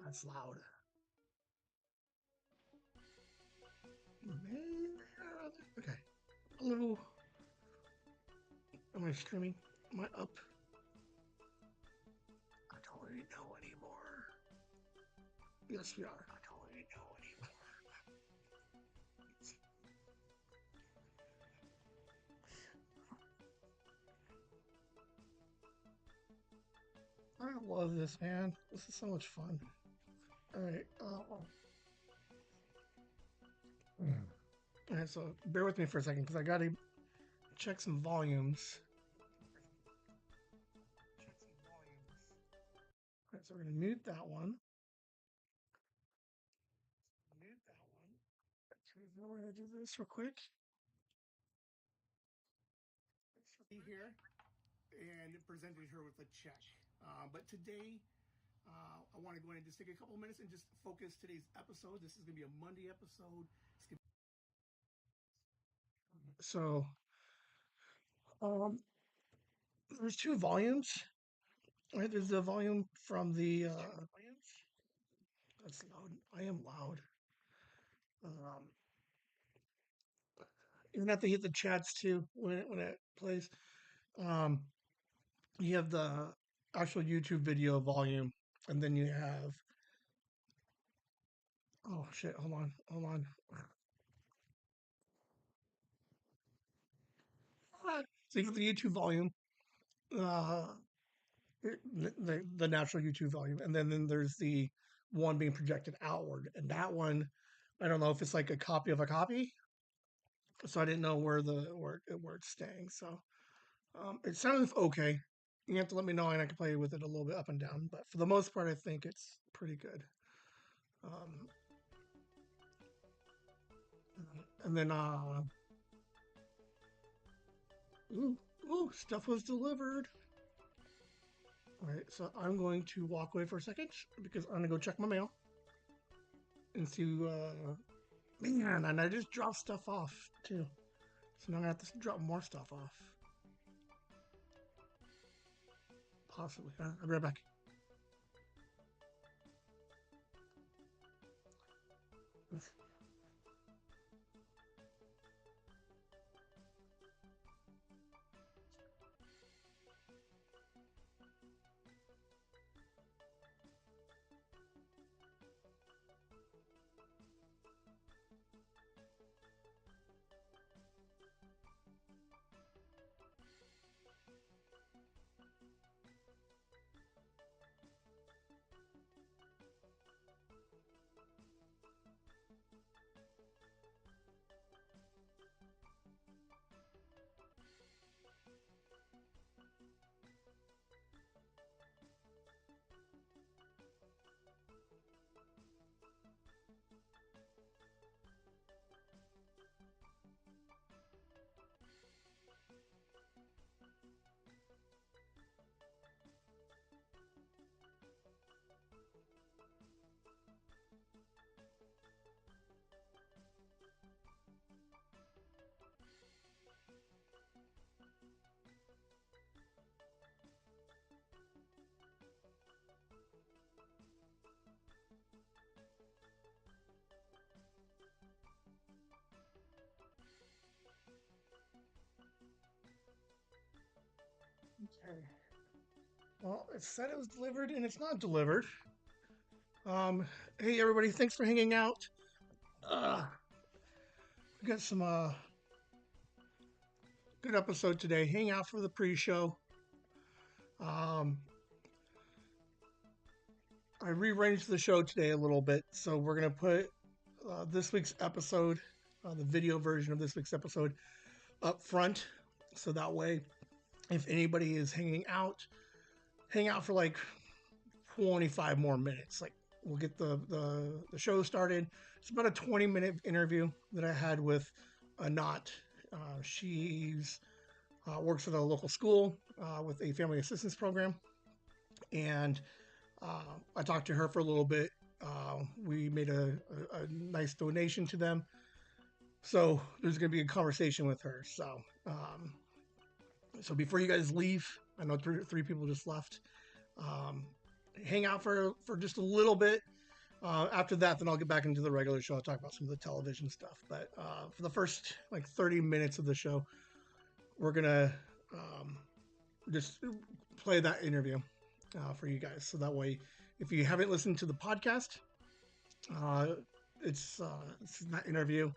That's loud. Okay. Hello. Am I streaming? Am I up? I don't really know anymore. Yes, we are. I don't really know anymore. I love this, man. This is so much fun. All right. All right. So bear with me for a second because I got to check some volumes. All right. So we're gonna mute that one. Mute that one. So we're gonna do this real quick. Here and presented her with a check. But today, I want to go ahead and just take a couple of minutes and just focus today's episode. This is going to be a Monday episode. So, um, there's two volumes. Right, there's the volume from the. That's loud. I am loud. Um, you have to hit the chats too when it plays. Um, you have the actual YouTube video volume, and then you have. Oh shit! Hold on. So you have the YouTube volume, uh, the natural YouTube volume, and then there's the one being projected outward, and that one, I don't know if it's like a copy of a copy, so I didn't know where it's staying. So it sounds okay. You have to let me know, and I can play with it a little bit up and down. But for the most part, I think it's pretty good. Um, and then, ooh, ooh, stuff was delivered. All right, so I'm going to walk away for a second because I'm gonna go check my mail and see. Man, and I just dropped stuff off too, so now I'm gonna have to drop more stuff off. Possibly. I'll be right back. Okay. Well, it said it was delivered, and it's not delivered. Um, hey everybody, thanks for hanging out. Uh, we got some good episode today. Hang out for the pre-show. Um, I rearranged the show today a little bit, so we're gonna put this week's episode, the video version of this week's episode, up front, so that way, if anybody is hang out for like 25 more minutes. Like we'll get the show started. It's about a 20-minute interview that I had with Anat. She's works at a local school with a family assistance program, and I talked to her for a little bit. We made a nice donation to them, so there's going to be a conversation with her. So before you guys leave, I know three people just left. Um, hang out for just a little bit. After that, then I'll get back into the regular show. I'll talk about some of the television stuff. But for the first like 30 minutes of the show, we're gonna um, just play that interview for you guys. So that way, if you haven't listened to the podcast, uh, it's that interview.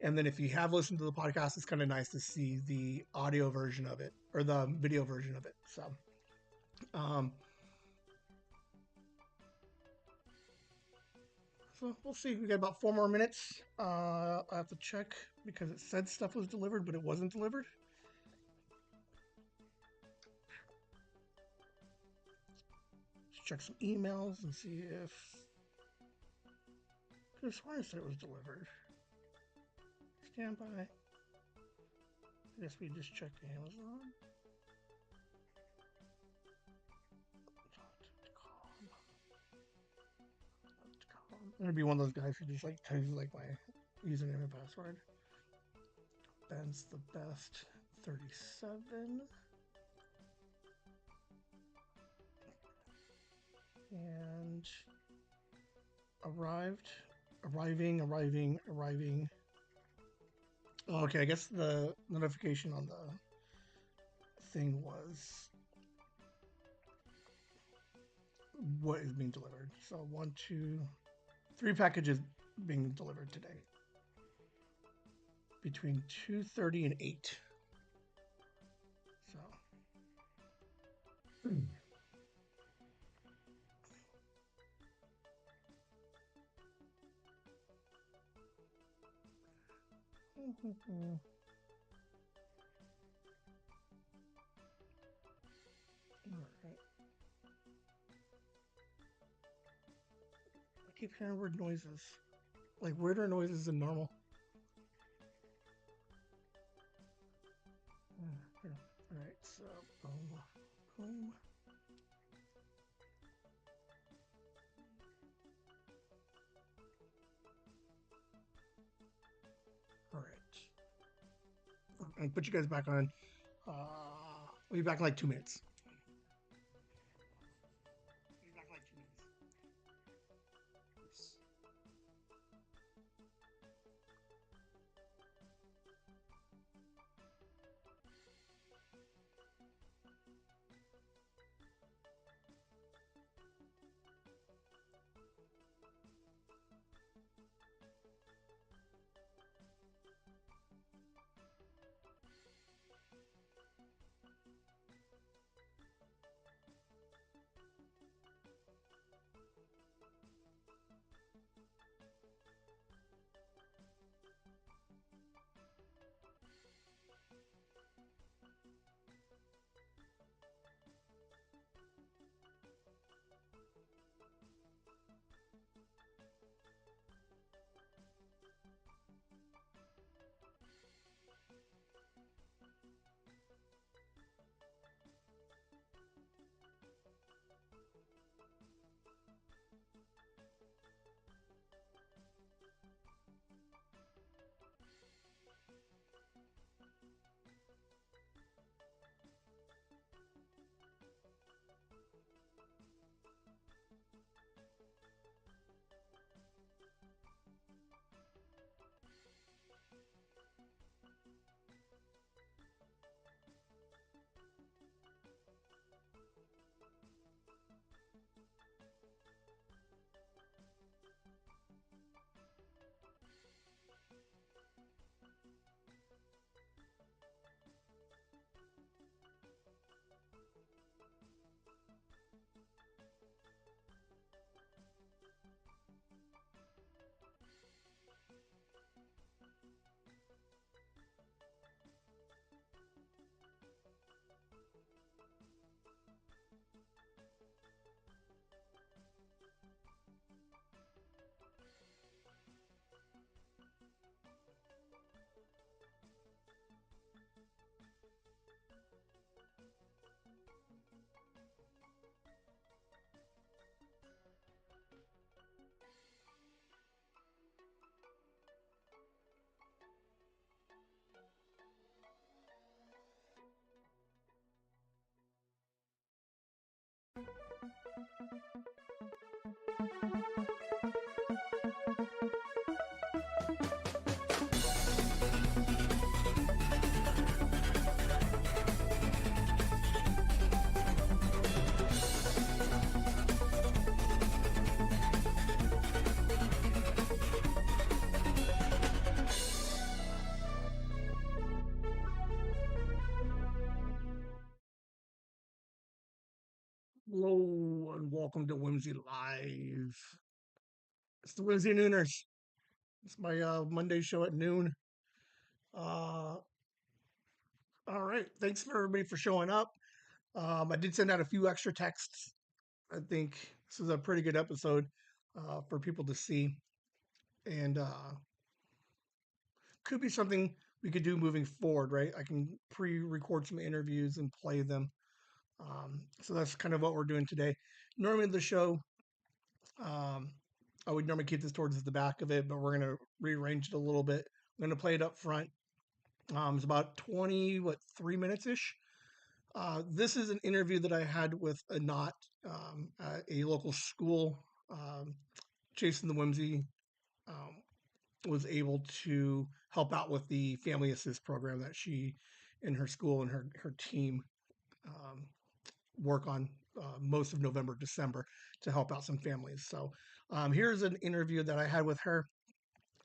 And then if you have listened to the podcast, it's kind of nice to see the audio version of it or the video version of it. Um, so we'll see. We got about 4 more minutes. I have to check because it said stuff was delivered, but it wasn't delivered. Let's check some emails and see if. I could have sworn I said it was delivered. Stand by. I guess we just checked Amazon. I'm gonna be one of those guys who just like tells you like my username and password. Ben's the best 37. And arriving. Okay, I guess the notification on the thing was what is being delivered. So 1, 2, 3 packages being delivered today between 2:30 and 8. So. All right. I keep hearing weird noises. Like weirder noises than normal. All right, so boom. All right, I'll put you guys back on. We'll be back in like 2 minutes. We'll be back in like 2 minutes. Hello and welcome to Whimsy Live. It's the Whimsy Nooners. It's my Monday show at noon. Uh, all right. Thanks for everybody for showing up. I did send out a few extra texts. I think this is a pretty good episode for people to see, and could be something we could do moving forward. Right? I can pre-record some interviews and play them. So that's kind of what we're doing today. Normally, the show, um, I would normally keep this towards the back of it, but we're going to rearrange it a little bit. I'm going to play it up front. It's about 3 minutes ish. This is an interview that I had with Anat at a local school. Jason the Whimsy um, was able to help out with the Family Assist program that she and her school and her team um, work on most of November, December to help out some families. So here's an interview that I had with her,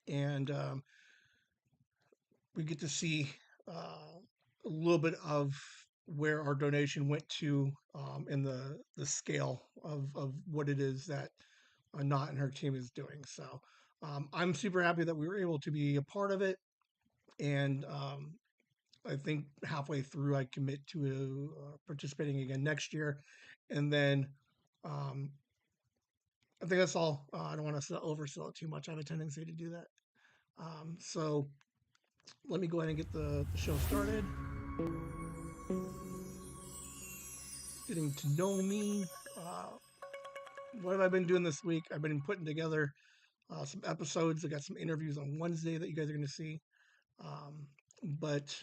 and we get to see a little bit of where our donation went to in the scale of what it is that Anat and her team is doing. So I'm super happy that we were able to be a part of it, and I think halfway through I commit to participating again next year, and then um, I think that's all. I don't want to oversell it too much. I have a tendency to do that. So let me go ahead and get the show started. Getting to know me. What have I been doing this week? I've been putting together some episodes. I got some interviews on Wednesday that you guys are going to see. But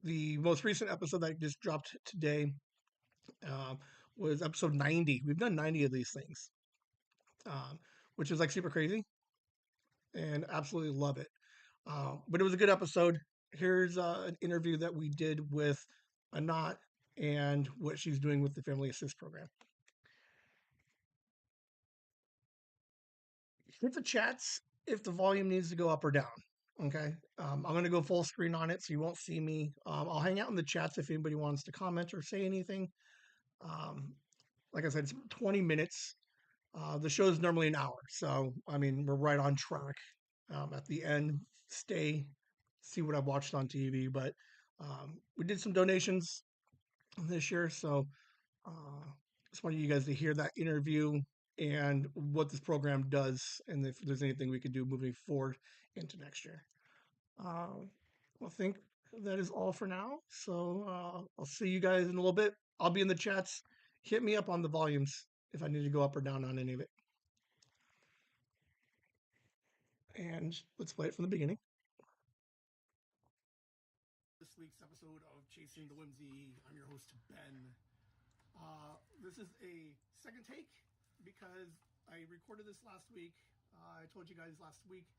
the most recent episode that I just dropped today uh, was episode 90. We've done 90 of these things, which is like super crazy and absolutely love it. But it was a good episode. Here's an interview that we did with Anat and what she's doing with the Family Assist program. Hit the chats if the volume needs to go up or down. Okay. I'm going to go full screen on it so you won't see me. I'll hang out in the chats if anybody wants to comment or say anything. Um, like I said, it's 20 minutes. The show is normally an hour. So, I mean, we're right on track. At the end, see what I've watched on TV. But we did some donations this year. So, just wanted you guys to hear that interview and what this program does, and if there's anything we could do moving forward into next year. I think that is all for now. So I'll see you guys in a little bit. I'll be in the chats. Hit me up on the volumes if I need to go up or down on any of it. And let's play it from the beginning. This week's episode of Chasing the Whimsy. I'm your host, Ben. This is a second take because I recorded this last week. I told you guys last week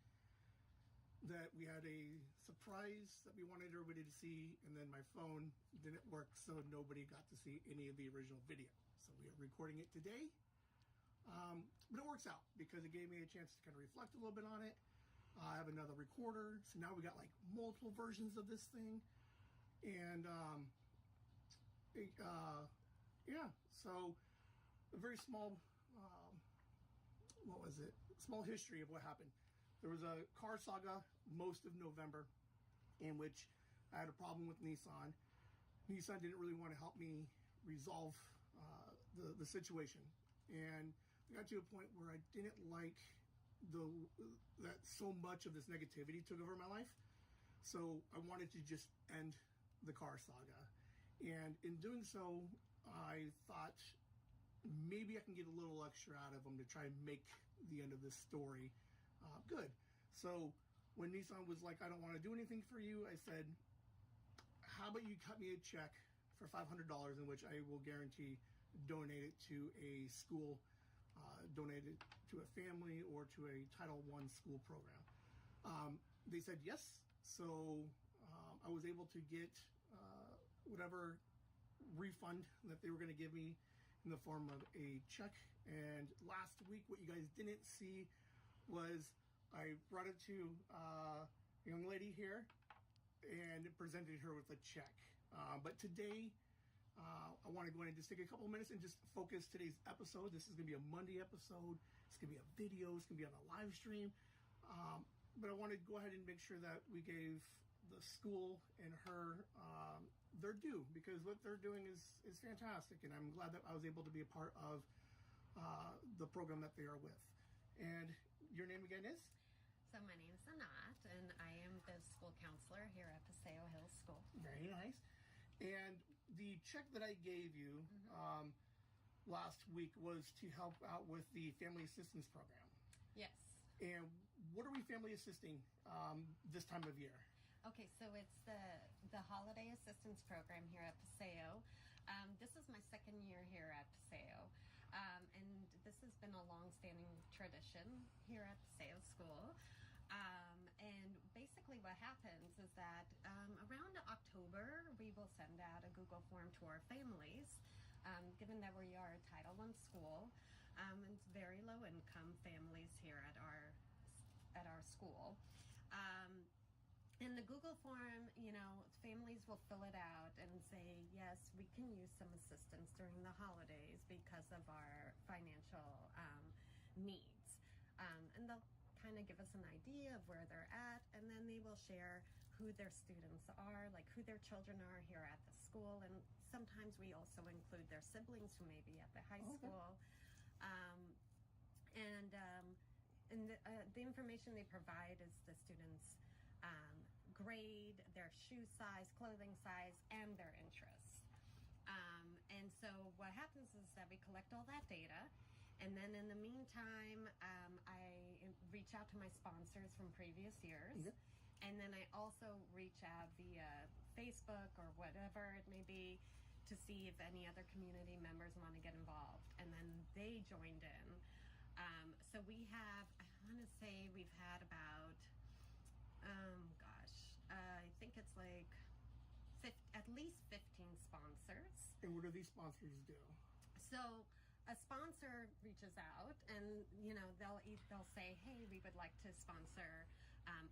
that we had a surprise that we wanted everybody to see, and then my phone didn't work, so nobody got to see any of the original video. So we are recording it today. But it works out because it gave me a chance to kind of reflect a little bit on it. I have another recorder, so now we got like multiple versions of this thing. And yeah, so a very small, small history of what happened. There was a car saga most of November in which I had a problem with Nissan. Nissan didn't really want to help me resolve the situation. And I got to a point where I didn't like that so much of this negativity took over my life. So I wanted to just end the car saga. And in doing so, I thought maybe I can get a little extra out of them to try and make the end of this story good. So when Nissan was like, I don't want to do anything for you, I said, how about you cut me a check for $500 in which I will guarantee donate it to a school, donate it to a family, or to a Title I school program. They said yes, so I was able to get whatever refund that they were going to give me in the form of a check. And last week, what you guys didn't see was I brought it to a young lady here and presented her with a check. But today, I want to go ahead and just take a couple of minutes and just focus today's episode. This is going to be a Monday episode. It's going to be a video. It's going to be on a live stream. But I want to go ahead and make sure that we gave the school and her their due, because what they're doing is fantastic, and I'm glad that I was able to be a part of the program that they are with. And your name again is? So my name is Anat, and I am the school counselor here at Paseo Hills School. Very nice. And the check that I gave you last week was to help out with the family assistance program. Yes. And what are we family assisting this time of year? Okay, so it's the holiday assistance program here at Paseo. This is my second year here at Paseo, and this has been a long-standing tradition here at Paseo School. And basically what happens is that around October, we will send out a Google form to our families, given that we are a Title I school, and it's very low-income families here at our school. In the Google form, you know, families will fill it out and say, yes, we can use some assistance during the holidays because of our financial needs. And they'll kind of give us an idea of where they're at, and then they will share who their students are, like who their children are here at the school. And sometimes we also include their siblings who may be at the high school. And the information they provide is the students' grade, their shoe size, clothing size, and their interests. And so what happens is that we collect all that data, and then in the meantime, I reach out to my sponsors from previous years, and then I also reach out via Facebook or whatever it may be to see if any other community members want to get involved, and then they joined in. So we have, I want to say we've had about, I think it's like at least 15 sponsors. And what do these sponsors do? So a sponsor reaches out, and you know they'll say, hey, we would like to sponsor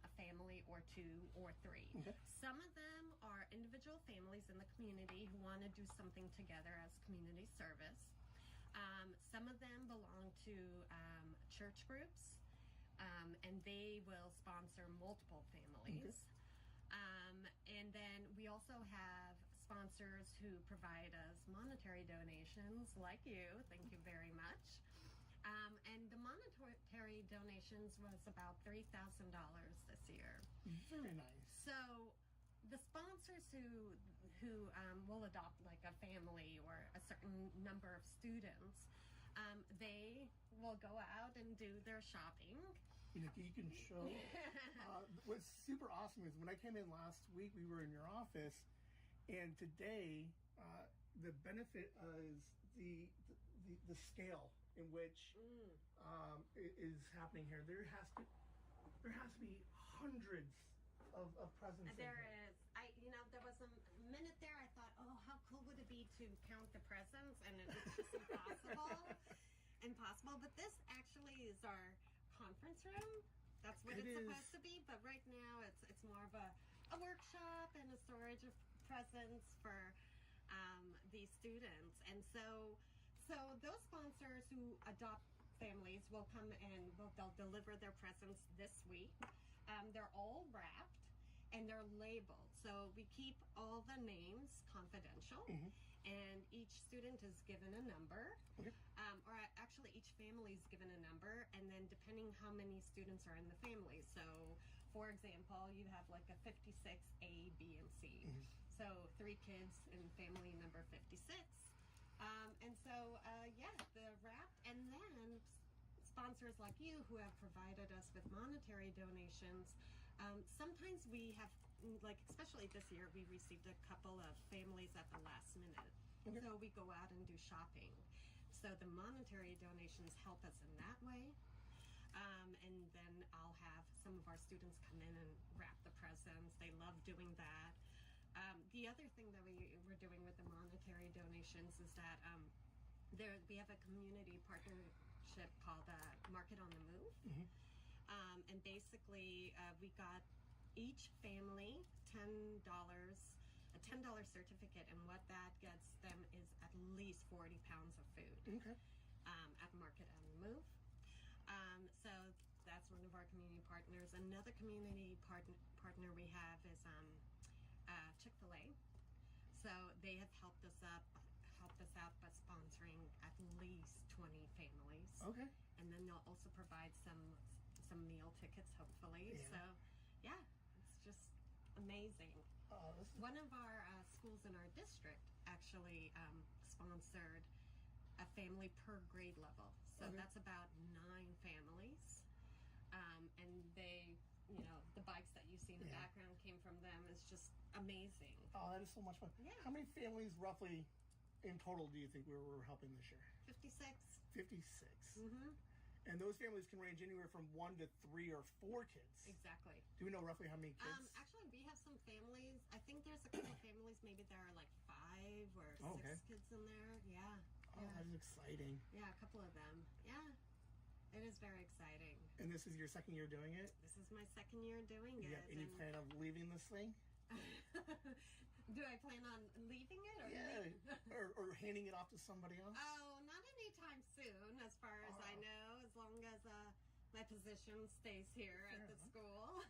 a family or two or three. Okay. Some of them are individual families in the community who want to do something together as community service. Some of them belong to church groups, and they will sponsor multiple families. And then we also have sponsors who provide us monetary donations, like you. Thank you very much. And the monetary donations was about $3,000 this year. Very nice. So the sponsors who will adopt like a family or a certain number of students, they will go out and do their shopping. You can show. What's super awesome is when I came in last week, we were in your office, and today the benefit is the scale in which it is happening here. There has to be hundreds of presents. There is. There was a minute there I thought, oh, how cool would it be to count the presents, and it's just impossible. But this actually is our conference room. That's what it's supposed to be. But right now it's more of a workshop and a storage of presents for these students. And so those sponsors who adopt families will come and they'll deliver their presents this week. They're all wrapped and they're labeled. So we keep all the names confidential, and each student is given a number, or actually each family is given a number, and then depending how many students are in the family. So for example, you have like a 56 A, B, and C. So 3 kids in family number 56. And so, they're wrapped, and then sponsors like you who have provided us with monetary donations. Sometimes we have, like especially this year, we received a couple of families at the last minute Okay. So we go out and do shopping. So the monetary donations help us in that way. And then I'll have some of our students come in and wrap the presents. They love doing that. The other thing that we're doing with the monetary donations is that we have a community partnership called Market on the Move. Mm-hmm. And basically, we got each family $10, a $10 certificate, and what that gets them is at least 40 pounds of food. Okay. At Market on the Move. So that's one of our community partners. Another community partner we have is Chick-fil-A. So they have helped us out by sponsoring at least 20 families. Okay. And then they'll also provide some meal tickets, hopefully. Yeah. So yeah, it's just amazing. One of our schools in our district actually sponsored a family per grade level. So Okay. that's about 9 families. And they, the bikes that you see in the Yeah. background came from them. It's just amazing. Oh, that is so much fun. Yeah. How many families roughly in total do you think we were helping this year? 56. 56. Mm-hmm. And those families can range anywhere from 1 to 3 or 4 kids. Exactly. Do we know roughly how many kids? Actually, we have some families. I think there's a couple of families. Maybe there are like 5 or 6 kids in there. Yeah. Oh, that's exciting. Yeah, a couple of them. Yeah. It is very exciting. And this is your second year doing it? This is my second year doing You it. got any plan of leaving this thing? Do I plan on leaving it? Or handing it off to somebody else? Oh, not anytime soon, as far as I know, as long as my position stays here at the school.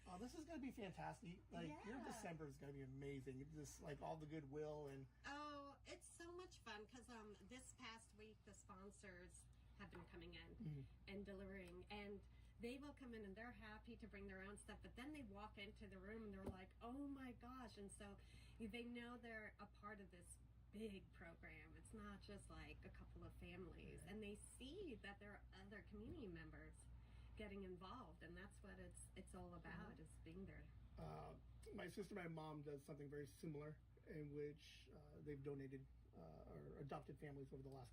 Oh, this is going to be fantastic. Your December is going to be amazing. Just like all the goodwill and... Oh, it's so much fun because this past week the sponsors have been coming in and delivering, and they will come in and they're happy to bring their own stuff, but then they walk into the room and they're like, oh my gosh. And so they know they're a part of this big program. It's not just like a couple of families, and they see that there are other community members getting involved, and that's what it's all about, is being there. My sister and my mom does something very similar, in which they've donated or adopted families over the last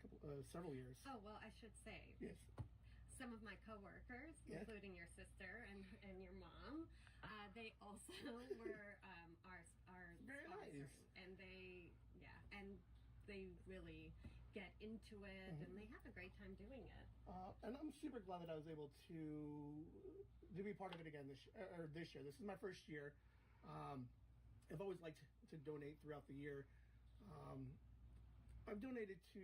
several years. Oh, well, I should say, yes, some of my coworkers, including your sister and your mom, they also were our very sponsors. nice. And they really get into it, and they have a great time doing it. And I'm super glad that I was able to be part of it again this year. This is my first year. I've always liked to donate throughout the year. I've donated to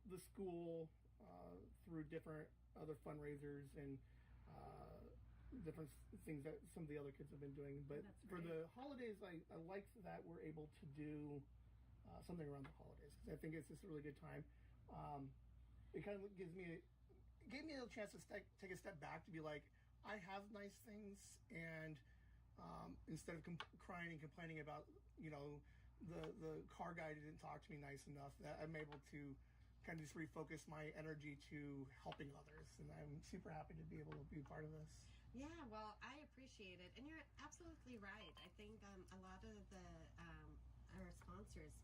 the school through different other fundraisers and different things that some of the other kids have been doing. But for the holidays, I like that we're able to do something around the holidays, because I think it's just a really good time. It kind of gave me a chance to take a step back to be like, I have nice things, and instead of crying and complaining about, the car guy didn't talk to me nice enough, that I'm able to kind of just refocus my energy to helping others. And I'm super happy to be able to be part of this. Yeah, well, I appreciate it. And you're absolutely right. I think a lot of our sponsors,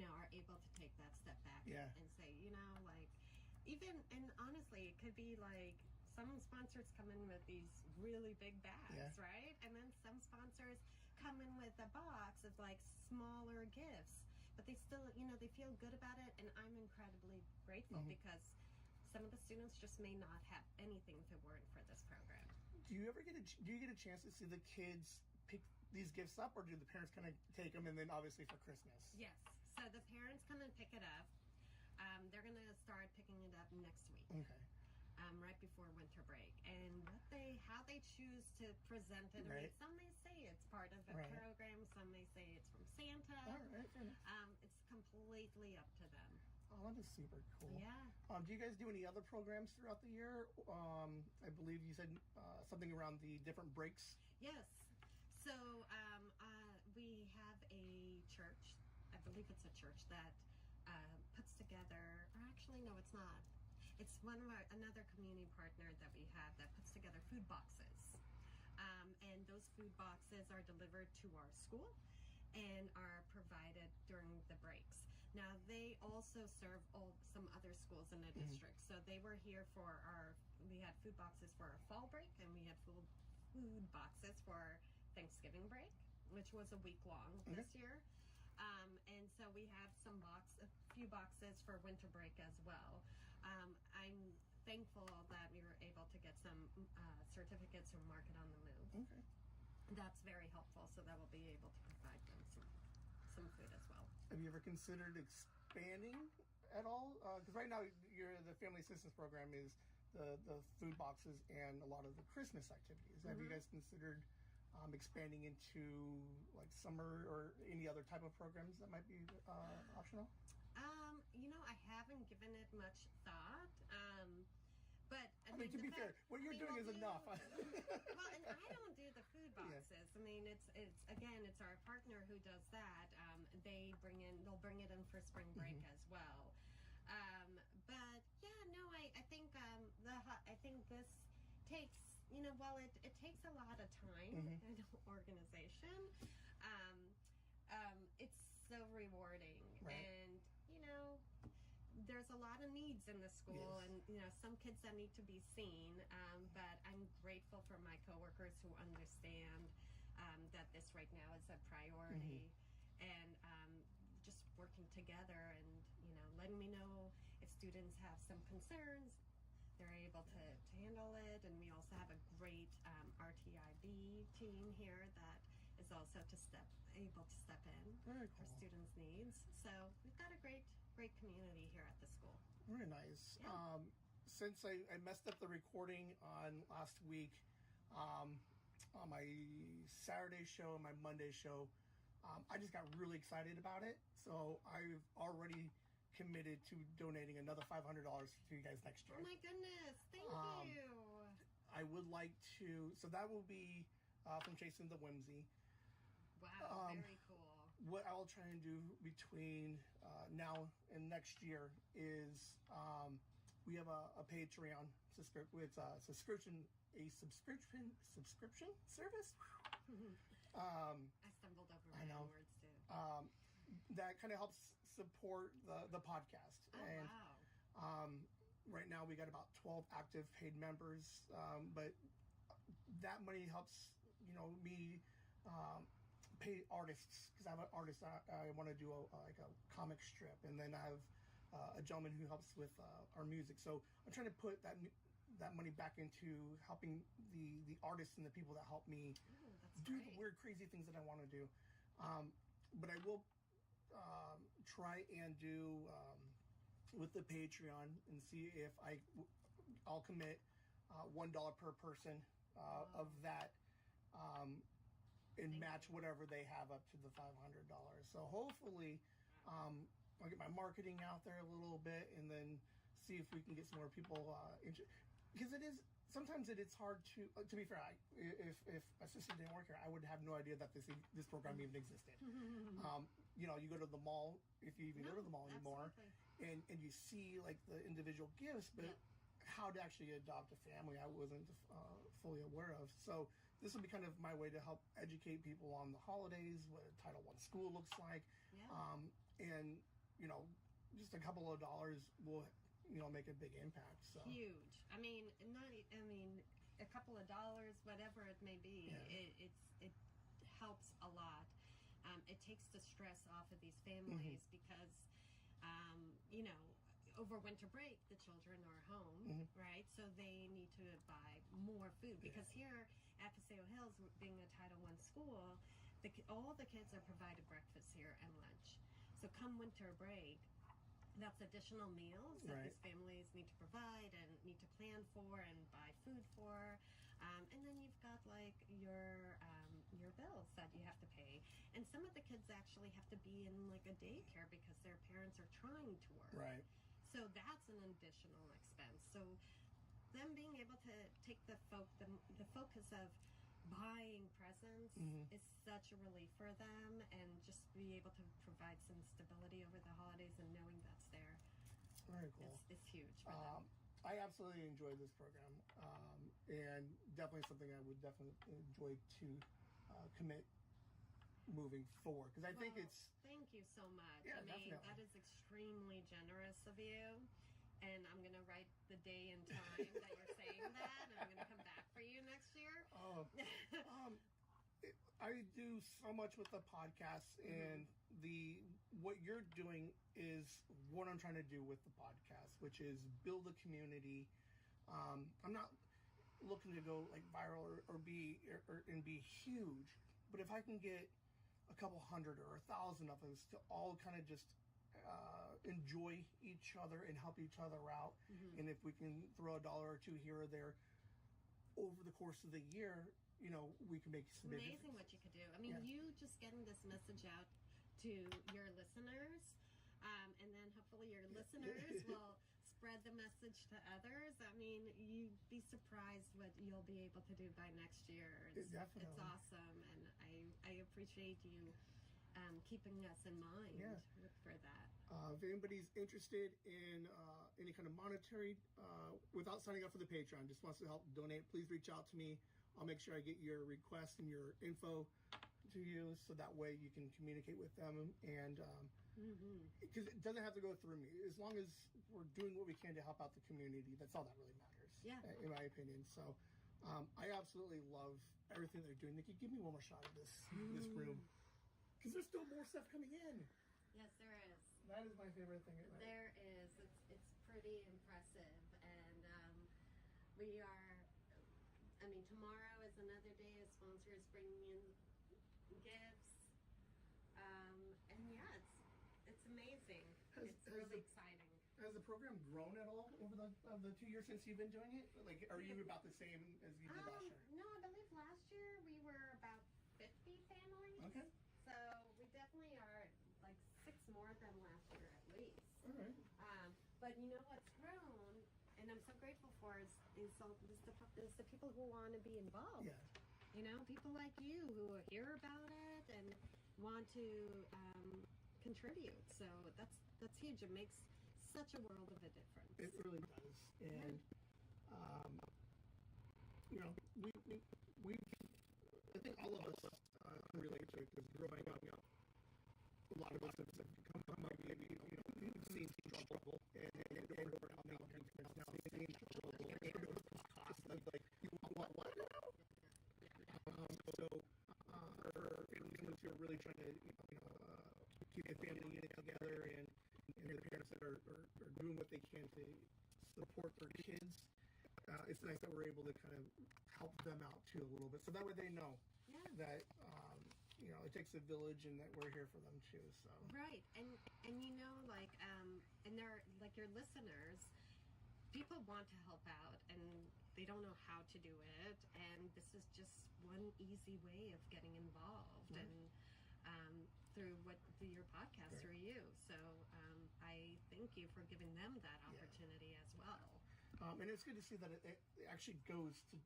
are able to take that step back and say, and honestly, it could be like some sponsors come in with these really big bags, right? And then some sponsors come in with a box of like smaller gifts, but they still, they feel good about it. And I'm incredibly grateful because some of the students just may not have anything if it weren't for this program. Do you ever get a chance to see the kids pick these gifts up, or do the parents kind of take them and then obviously for Christmas? Yes. So the parents come and pick it up. They're going to start picking it up next week. Okay. Right before winter break. And how they choose to present it. I mean, some may say it's part of a program. Some may say it's from Santa. All right. It's completely up to them. Oh, that is super cool. Yeah. Do you guys do any other programs throughout the year? I believe you said something around the different breaks. Yes. So we have a church. I believe it's a church that puts together, or actually, no, it's not. It's another community partner that we have that puts together food boxes. And those food boxes are delivered to our school and are provided during the breaks. Now, they also serve some other schools in the district. So they were here for we had food boxes for our fall break, and we had food boxes for Thanksgiving break, which was a week long this year. And so we have a few boxes for winter break as well. I'm thankful that we were able to get some certificates from Market on the Move. Okay. That's very helpful, so that we'll be able to provide them some food as well. Have you ever considered expanding at all? Because right now, the Family Assistance Program is the food boxes and a lot of the Christmas activities. Have you guys considered expanding into like summer or any other type of programs that might be optional? I haven't given it much thought. But I mean, to be fair, what you're doing is enough. Well, and I don't do the food boxes. Yeah. I mean, it's our partner who does that. They'll bring it in for spring break as well. But yeah, no, I think this takes, it takes a lot of time and organization. It's so rewarding, right. And there's a lot of needs in the school, yes. and some kids that need to be seen. But I'm grateful for my coworkers who understand that this right now is a priority, and just working together and letting me know if students have some concerns. They're able to handle it, and we also have a great RTIB team here that is also able to step in Very for cool. students' needs. So we've got a great community here at the school. Very nice. Yeah. Since I messed up the recording on last week, on my Saturday show and my Monday show, I just got really excited about it. So I've already committed to donating another $500 to you guys next year. Oh my goodness, thank you. I would like to, so that will be from Chasing the Whimsy. Wow, very cool. What I'll try and do between now and next year is we have a Patreon subscription service. I stumbled over my own words too. That kind of helps support the podcast. Oh, and wow. Right now we got about 12 active paid members, but that money helps me pay artists, because I have an artist I want to do a comic strip, and then I have a gentleman who helps with our music. So I'm trying to put that money back into helping the artists and the people that help me do the weird, crazy things that I want to do. But I will try and do with the Patreon and see if I'll commit $1 per person of that, and match whatever they have up to the $500. So hopefully I'll get my marketing out there a little bit, and then see if we can get some more people because sometimes it's hard to be fair. If my sister didn't work here, I would have no idea that this program even existed. You go to the mall, if you even go to the mall anymore, and you see like the individual gifts, but how to actually adopt a family, I wasn't fully aware of. So this will be kind of my way to help educate people on the holidays, what a Title I school looks like, and just a couple of dollars will make a big impact. So huge. I mean, a couple of dollars, whatever it may be, it helps a lot. It takes the stress off of these families because, over winter break, the children are home, right? So they need to buy more food because here at Paseo Hills, being a Title I school, all the kids are provided breakfast here and lunch. So come winter break, that's additional meals that these families need to provide and need to plan for and buy food for. And then you've got like your bills that you have to pay. And some of the kids actually have to be in like a daycare because their parents are trying to work. Right. So that's an additional expense. So them being able to take the focus of buying presents is such a relief for them, and just be able to provide some stability over the holidays and knowing that's there. Very cool. It's huge for them. I absolutely enjoy this program, and definitely something I would definitely enjoy to commit moving forward? Because I think it's... Thank you so much. Yeah, I mean, definitely. that is extremely generous of you. And I'm going to write the day and time that you're saying that. And I'm going to come back for you next year. I do so much with the podcast, and what you're doing is what I'm trying to do with the podcast, which is build a community. I'm not looking to go like viral or be huge, but if I can get a couple hundred or 1,000 of us to all kind of just enjoy each other and help each other out, and if we can throw $1 or $2 here or there over the course of the year, you know, we can make some big amazing difference. what you could do. I mean, you just getting this message out to your listeners, and then hopefully your listeners will spread the message to others. I mean, you'd be surprised what you'll be able to do by next year. Definitely. It's awesome, and I appreciate you keeping us in mind for that. If anybody's interested in any kind of monetary, without signing up for the Patreon, just wants to help donate, please reach out to me. I'll make sure I get your request and your info to you, so that way you can communicate with them. And because it doesn't have to go through me, as long as we're doing what we can to help out the community, that's all that really matters. In my opinion. So I absolutely love everything they're doing. They could give me one more shot of this room, because there's still more stuff coming in. Yes, there is. That is my favorite thing. There is. It's pretty impressive, and we are. I mean, tomorrow is another day of sponsors bringing in gifts, and it's amazing. It's really exciting. Has the program grown at all over the 2 years since you've been doing it? Like, are you about the same as you did last year? No, I believe last year we were about 50 families. Okay. So we definitely are like 6 more than last year at least. All right. But you know what's grown, and I'm so grateful for, is the people who want to be involved. Yeah. You know, people like you who hear about it and want to contribute. So that's huge. It makes such a world of a difference. It really does. And you know, we I think all of us can relate to it, because growing up, a lot of us have come up, maybe, you know, seen struggle, and we're out now seeing struggle, and it's cost of, like, you want what now? So for families who are really trying to, you know, keep a family unit together, and their parents that are doing what they can to support their kids, it's nice that we're able to kind of help them out too a little bit, so that way they know that you know, it takes a village, and that we're here for them too. So right, and you know, like and they're like your listeners. People want to help out, and they don't know how to do it, and this is just one easy way of getting involved, and through your podcast, through you. So I thank you for giving them that opportunity as well. And it's good to see that it actually goes to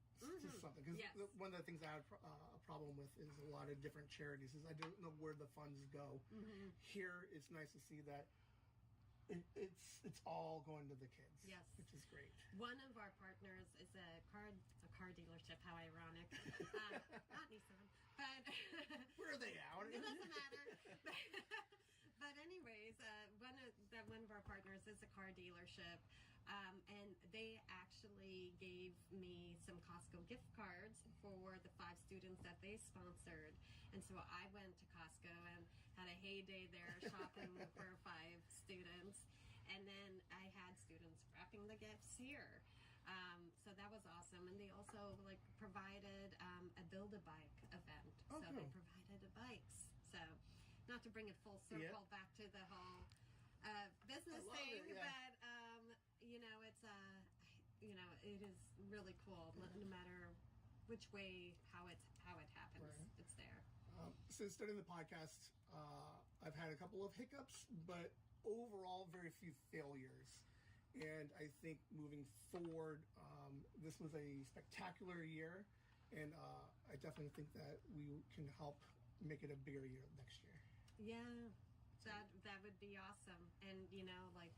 something, because one of the things I have a problem with is a lot of different charities is I don't know where the funds go. Here, it's nice to see that it's all going to the kids. Yes, which is great. One of our partners is a car dealership. How ironic! Not Nissan, but where are they out? It doesn't matter. But anyways, one of our partners is a car dealership, and they actually gave me some Costco gift cards for the 5 students that they sponsored. And so I went to Costco and had a heyday there shopping for 5 students. And then I had students wrapping the gifts here. So that was awesome. And they also provided a Build-A-Bike event. So they provided the bikes. So not to bring it full circle back to the whole business thing, but you know, it's you know, it is really cool. No matter which way, how it happens, it's there. Since starting the podcast, I've had a couple of hiccups, but overall, very few failures. And I think moving forward, this was a spectacular year, and I definitely think that we can help make it a bigger year next year. Yeah, that would be awesome. And you know, like,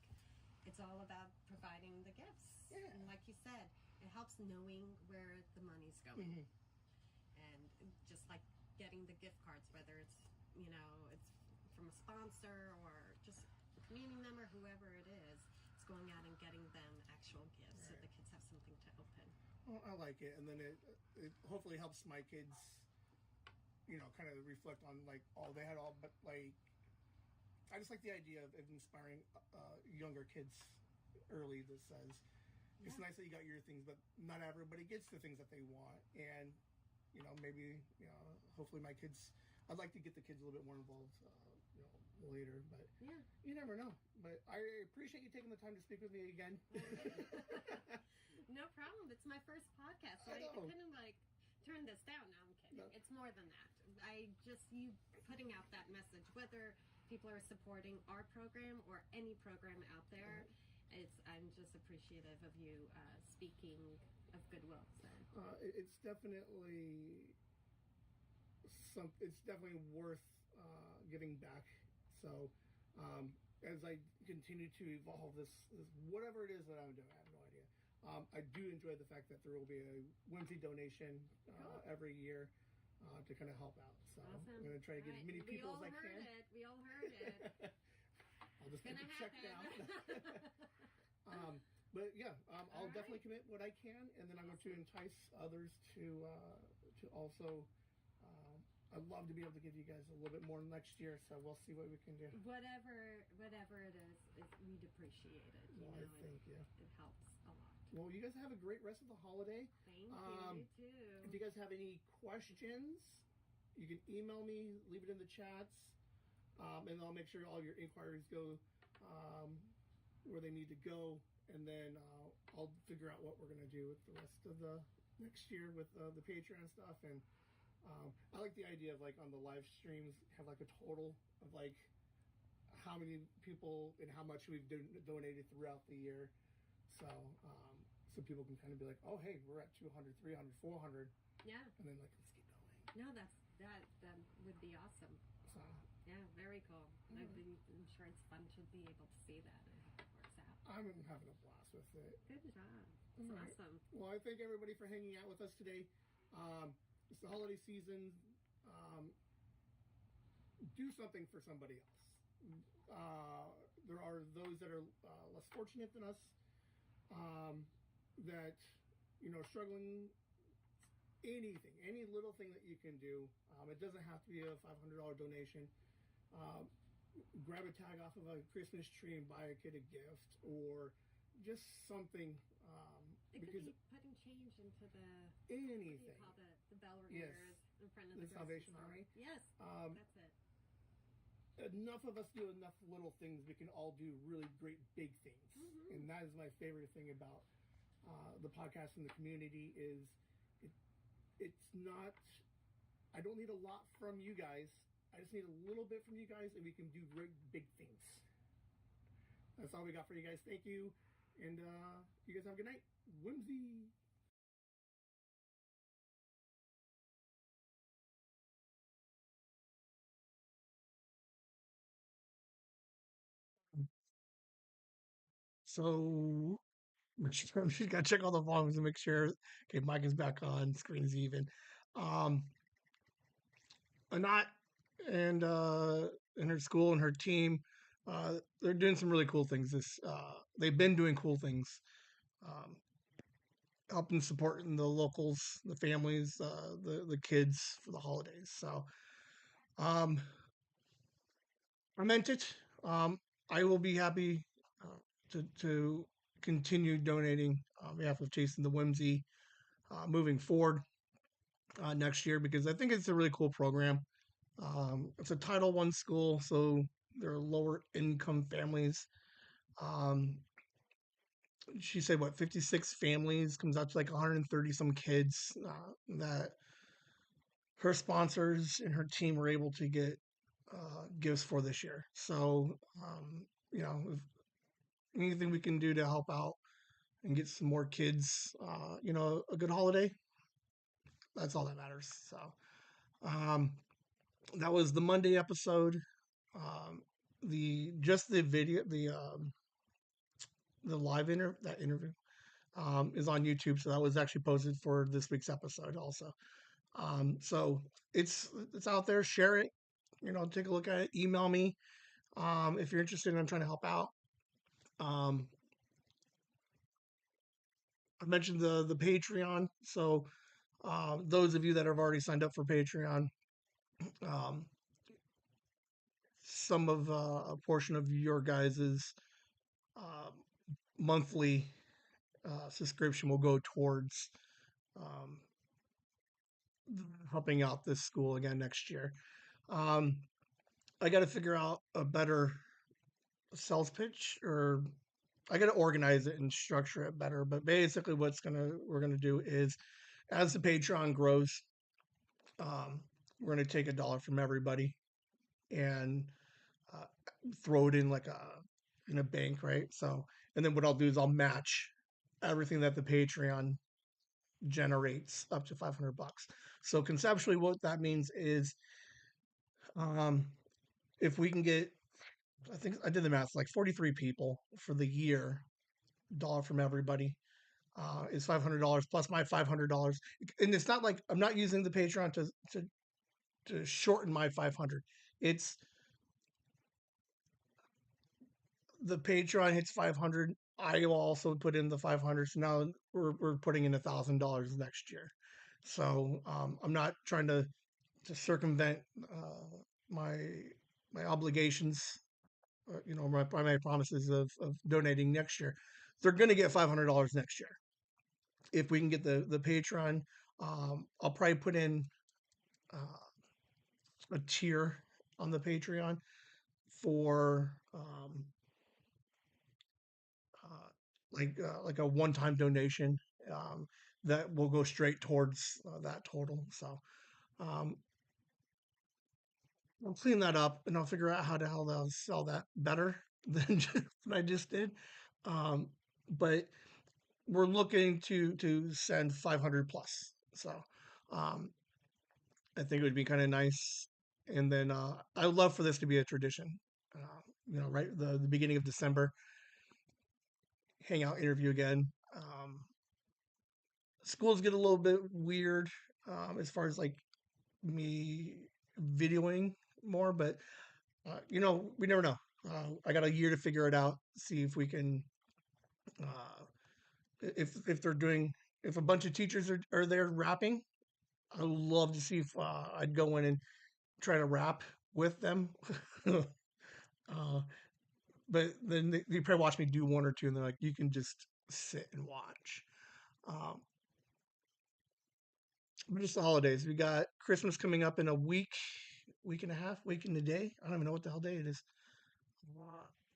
it's all about providing the gifts. Yeah. And like you said, it helps knowing where the money's going. And just like getting the gift cards, whether it's it's from a sponsor or just a community member, whoever it is, going out and getting them actual gifts so the kids have something to open. Well, I like it, and then it hopefully helps my kids, kind of reflect on like they had all, but like I just like the idea of inspiring younger kids early. That says it's nice that you got your things, but not everybody gets the things that they want, and maybe hopefully my kids. I'd like to get the kids a little bit more involved. Later, but you never know. But I appreciate you taking the time to speak with me again. No problem. It's my first podcast, so I couldn't turn this down. No, I'm kidding. No. It's more than that. You putting out that message, whether people are supporting our program or any program out there. I'm just appreciative of you speaking of goodwill. So. It's definitely It's definitely worth giving back. So, as I continue to evolve this whatever it is that I'm doing, I have no idea. I do enjoy the fact that there will be a Whimsy donation every year to kind of help out. So awesome. I'm going to try to get as many people as I can. We all heard it. I'll just get the check down. But yeah, I'll definitely commit what I can, and then I'm going to entice others to also. I'd love to be able to give you guys a little bit more next year, so we'll see what we can do. Whatever it is we'd appreciate it. Thank you. It helps a lot. Well, you guys have a great rest of the holiday. Thank you. You too. If you guys have any questions, you can email me, leave it in the chats, and I'll make sure all your inquiries go where they need to go, and then I'll figure out what we're going to do with the rest of the next year with the Patreon stuff. And I like the idea of like on the live streams have like a total of like how many people and how much we've donated throughout the year, so people can kind of be like, oh hey, we're at 200, 300, 400, yeah, and then like let's keep going. No, that would be awesome. So yeah, very cool. I'm sure it's fun to be able to see that and how it works out. I'm having a blast with it. Good job. It's awesome. Well, I thank everybody for hanging out with us today. It's the holiday season. Do something for somebody else. There are those that are less fortunate than us, that struggling. Anything, any little thing that you can do. It doesn't have to be a $500 donation. Grab a tag off of a Christmas tree and buy a kid a gift, or just something. It could be putting change into the anything. What do you call the bell ringers in front of the Salvation Army. Yes, that's it. Enough of us do enough little things. We can all do really great big things, and that is my favorite thing about the podcast and the community. Is it's not. I don't need a lot from you guys. I just need a little bit from you guys, and we can do great big things. That's all we got for you guys. Thank you, and you guys have a good night. Whimsy. So she's got to check all the volumes and make sure. Okay, mic is back on, screen's even. Anat and her school and her team, they're doing some really cool things. They've been doing cool things, um, helping supporting the locals, the families, the kids for the holidays. So I meant it. I will be happy to continue donating on behalf of Chasing the Whimsy moving forward next year, because I think it's a really cool program. It's a Title I school, so they're lower income families. She said, what, 56 families, comes out to like 130 some kids that her sponsors and her team were able to get gifts for this year. So, if anything we can do to help out and get some more kids, a good holiday, that's all that matters. So, that was the Monday episode. The video, the live interview is on YouTube, so that was actually posted for this week's episode also. So it's out there. Share it, take a look at it. Email me if you're interested in trying to help out. I mentioned the Patreon, so those of you that have already signed up for Patreon, um, some of a portion of your guys's uh, monthly subscription will go towards um, helping out this school again next year. Um, I got to figure out a better sales pitch, or I got to organize it and structure it better. But basically, we're gonna do is, as the Patreon grows, um, we're gonna take $1 from everybody and uh, throw it in like in a bank, right? So, and then what I'll do is I'll match everything that the Patreon generates up to $500. So conceptually, what that means is, um, if we can get, I think I did the math, like 43 people for the year, $1 from everybody is $500 plus my $500, and it's not like I'm not using the Patreon to shorten my 500. It's the Patreon hits 500. I will also put in the 500. So now we're putting in $1,000 next year. So I'm not trying to circumvent my my obligations, my promises of donating next year. They're going to get $500 next year if we can get the Patreon. I'll probably put in a tier on the Patreon for like a one-time donation that will go straight towards that total. So um, I'll clean that up and I'll figure out how the hell I'll sell that better than what I just did. Um, but we're looking to send 500 plus. So um, I think it would be kind of nice. And then I would love for this to be a tradition. Right the beginning of December, hangout interview again. Schools get a little bit weird as far as like me videoing more, but we never know. I got a year to figure it out. See if we can, if they're doing, if a bunch of teachers are there rapping. I'd love to see if I'd go in and try to rap with them. But then they probably watch me do one or two, and they're like, "You can just sit and watch." Um, but just the holidays. We got Christmas coming up in a week and a half, week and a day. I don't even know what the hell day it is.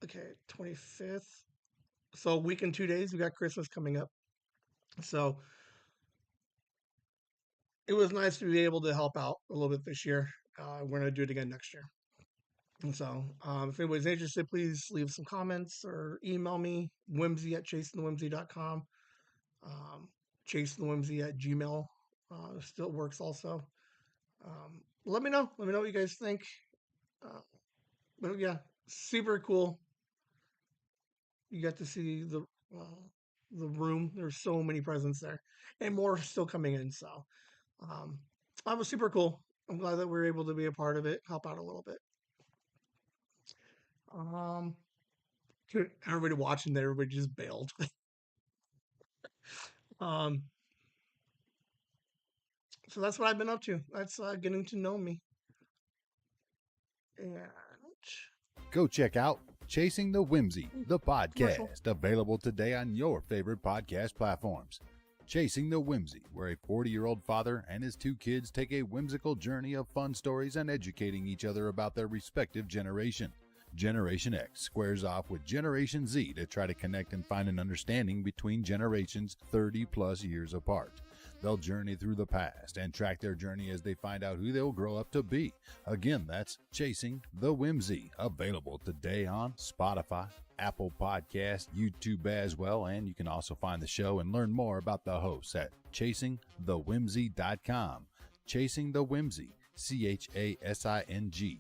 Okay, 25th. So a week and 2 days. We got Christmas coming up. So it was nice to be able to help out a little bit this year. We're gonna do it again next year. And so, if anybody's interested, please leave some comments or email me, whimsy at chasingthewhimsy.com. Chasingthewhimsy@gmail still works also. Let me know. Let me know what you guys think. But yeah, super cool. You got to see the room. There's so many presents there, and more still coming in. So, that was super cool. I'm glad that we were able to be a part of it, help out a little bit. Everybody watching that, everybody just bailed. So that's what I've been up to. That's getting to know me. And go check out Chasing the Whimsy, the podcast, available today on your favorite podcast platforms. Chasing the Whimsy, where a 40-year-old father and his 2 kids take a whimsical journey of fun stories and educating each other about their respective generation. Generation X squares off with Generation Z to try to connect and find an understanding between generations 30-plus years apart. They'll journey through the past and track their journey as they find out who they'll grow up to be. Again, that's Chasing the Whimsy, available today on Spotify, Apple Podcasts, YouTube as well, and you can also find the show and learn more about the hosts at chasingthewhimsy.com. Chasing the Whimsy, ChasingTheWhimsy,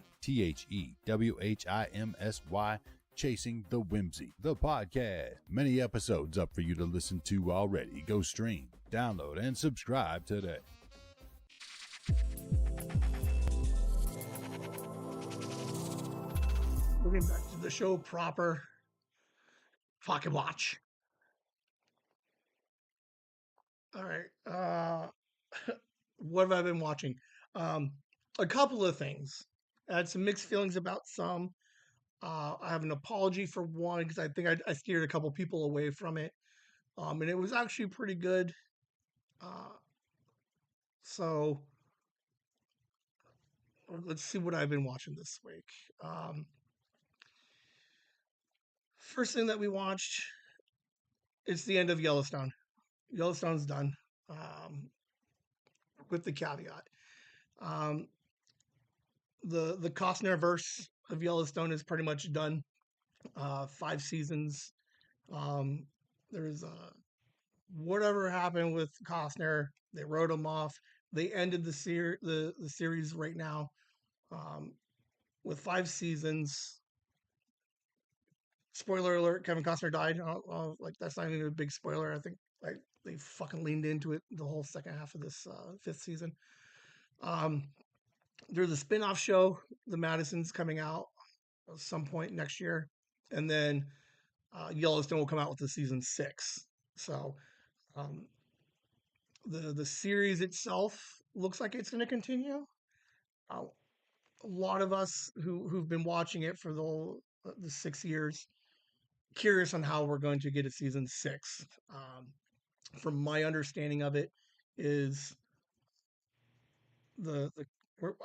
Chasing the Whimsy, the podcast. Many episodes up for you to listen to already. Go stream, download, and subscribe today. We're getting back to the show proper. Pocket watch. All right. What have I been watching? Um, a couple of things. I had some mixed feelings about some. I have an apology for one because I think I steered a couple people away from it. And it was actually pretty good. Uh, so let's see what I've been watching this week. Um, First thing that we watched, it's the end of Yellowstone. Yellowstone's done, um, with the caveat. Um, the Costner verse of Yellowstone is pretty much done. 5 seasons. Um, there's whatever happened with Costner. They wrote him off. They ended the series right now, um, with 5 seasons. Spoiler alert: Kevin Costner died. Like that's not even a big spoiler. I think like they fucking leaned into it the whole second half of this 5th season. Um, there's a spin-off show, The Madison's, coming out at some point next year, and then Yellowstone will come out with the season 6. So um, the series itself looks like it's going to continue. Uh, a lot of us who've been watching it for the 6 years curious on how we're going to get a season 6. From my understanding of it, is the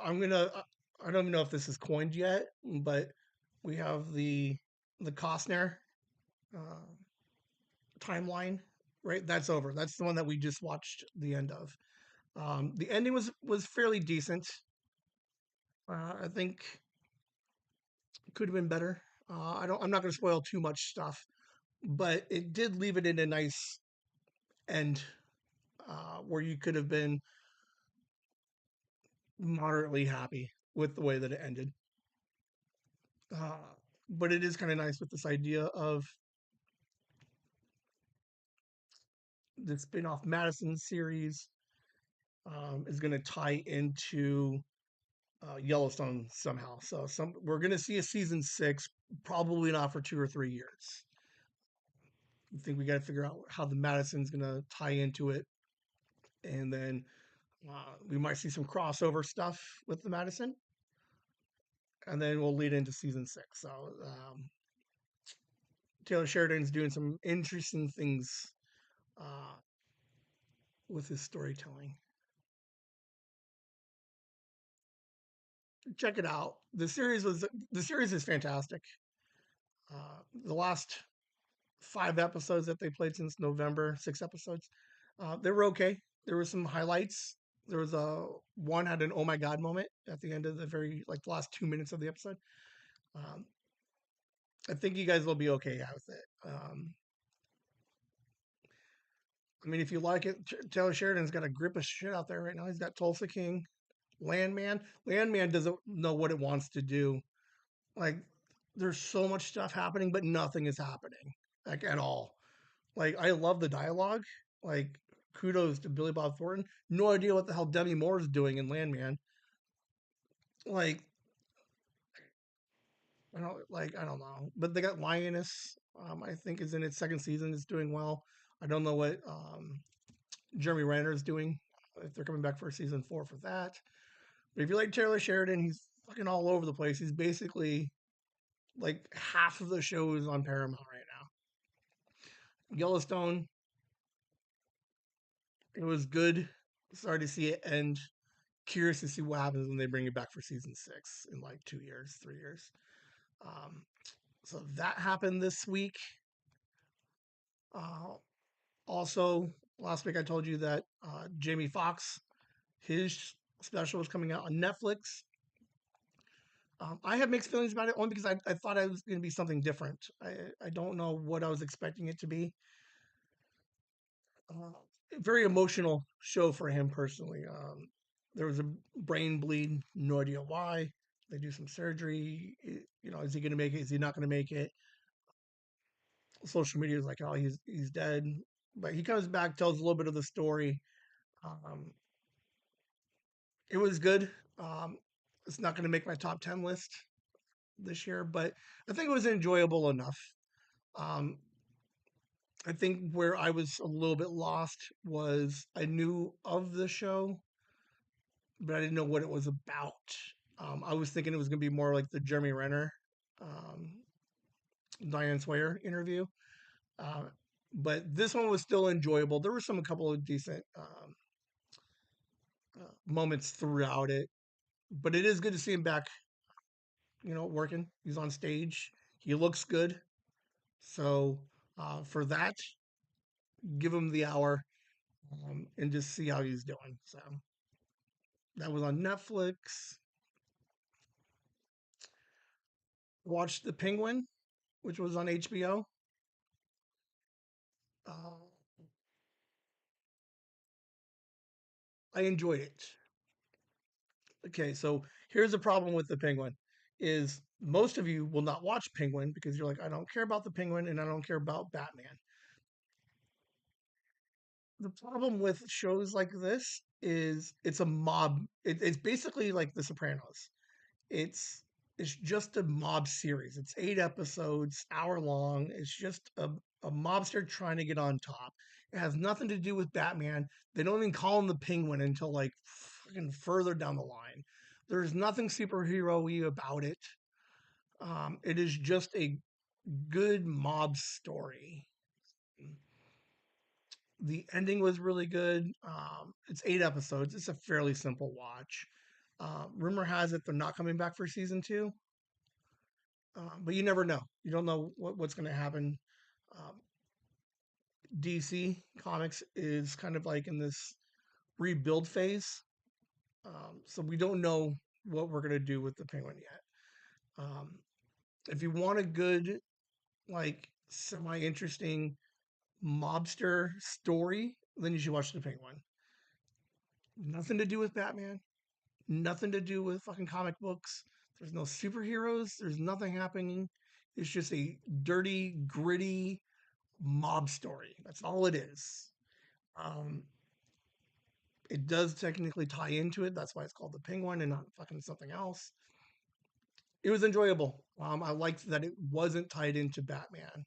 I'm gonna I don't even know if this is coined yet, but we have the Costner uh, timeline, right? That's over. That's the one that we just watched the end of. The ending was fairly decent. I think could have been better. I'm not going to spoil too much stuff, but it did leave it in a nice end, where you could have been moderately happy with the way that it ended. Uh, but it is kind of nice with this idea of the spin-off Madison series, is going to tie into Yellowstone somehow. So we're going to see a season 6, probably not for 2 or 3 years. I think we got to figure out how the Madison's going to tie into it, and then we might see some crossover stuff with the Madison, and then we'll lead into season 6. So Taylor Sheridan's doing some interesting things uh, with his storytelling. Check it out. The series is fantastic. The last 5 episodes that they played since November, 6 episodes, they were okay. There were some highlights. There was a one had an oh my god moment at the end of the last 2 minutes of the episode. Um, I think you guys will be okay with it. I mean, if you like it, Taylor Sheridan's got a grip of shit out there right now. He's got Tulsa King, Landman. Landman doesn't know what it wants to do. Like, there's so much stuff happening, but nothing is happening, like, at all. Like, I love the dialogue. Like, kudos to Billy Bob Thornton. No idea what the hell Demi Moore is doing in Landman. Like, I don't know. But they got Lioness. I think is in its second season. It's doing well. I don't know what Jeremy Renner is doing. If they're coming back for season 4 for that. But if you like Taylor Sheridan, he's fucking all over the place. He's basically like half of the show is on Paramount right now. Yellowstone, it was good. Sorry to see it end. Curious to see what happens when they bring it back for season 6 in like 2 years, 3 years. Um, so that happened this week. Uh, Also, last week I told you that Jamie Foxx, his special was coming out on Netflix. I have mixed feelings about it only because I thought it was going to be something different. I don't know what I was expecting it to be. Uh, Very emotional show for him personally. There was a brain bleed, no idea why. They do some surgery. Is he going to make it? Is he not going to make it? Social media is like, oh, he's dead. But he comes back, tells a little bit of the story. Um, it was good. It's not going to make my top 10 list. this year, but I think it was enjoyable enough. Um, I think where I was a little bit lost was I knew of the show, but I didn't know what it was about. I was thinking it was going to be more like the Jeremy Renner, um, Diane Sawyer interview. Uh, but this one was still enjoyable. There were some a couple of decent moments throughout it, but it is good to see him back. Working. He's on stage. He looks good. So for that, give him the hour and just see how he's doing. So that was on Netflix. Watched The Penguin, which was on HBO. Uh, I enjoyed it. Okay, so here's the problem with The Penguin: is most of you will not watch Penguin because you're like, I don't care about the Penguin and I don't care about Batman. The problem with shows like this is it's a mob. It's basically like The Sopranos. It's it's just a mob series. It's 8 episodes, hour long. It's just a mobster trying to get on top. It has nothing to do with Batman. They don't even call him the Penguin until like fucking further down the line. There's nothing superhero-y about it. It is just a good mob story. The ending was really good. It's 8 episodes. It's a fairly simple watch. Rumor has it they're not coming back for season two, but you never know. You don't know what's going to happen. Um, DC Comics is kind of like in this rebuild phase, so we don't know what we're going to do with the Penguin yet. Um, if you want a good, like, semi interesting mobster story, then you should watch the Penguin. Nothing to do with Batman. Nothing to do with fucking comic books. There's no superheroes. There's nothing happening. It's just a dirty, gritty mob story. That's all it is. Um, it does technically tie into it. That's why it's called the Penguin and not fucking something else. It was enjoyable. I liked that it wasn't tied into Batman,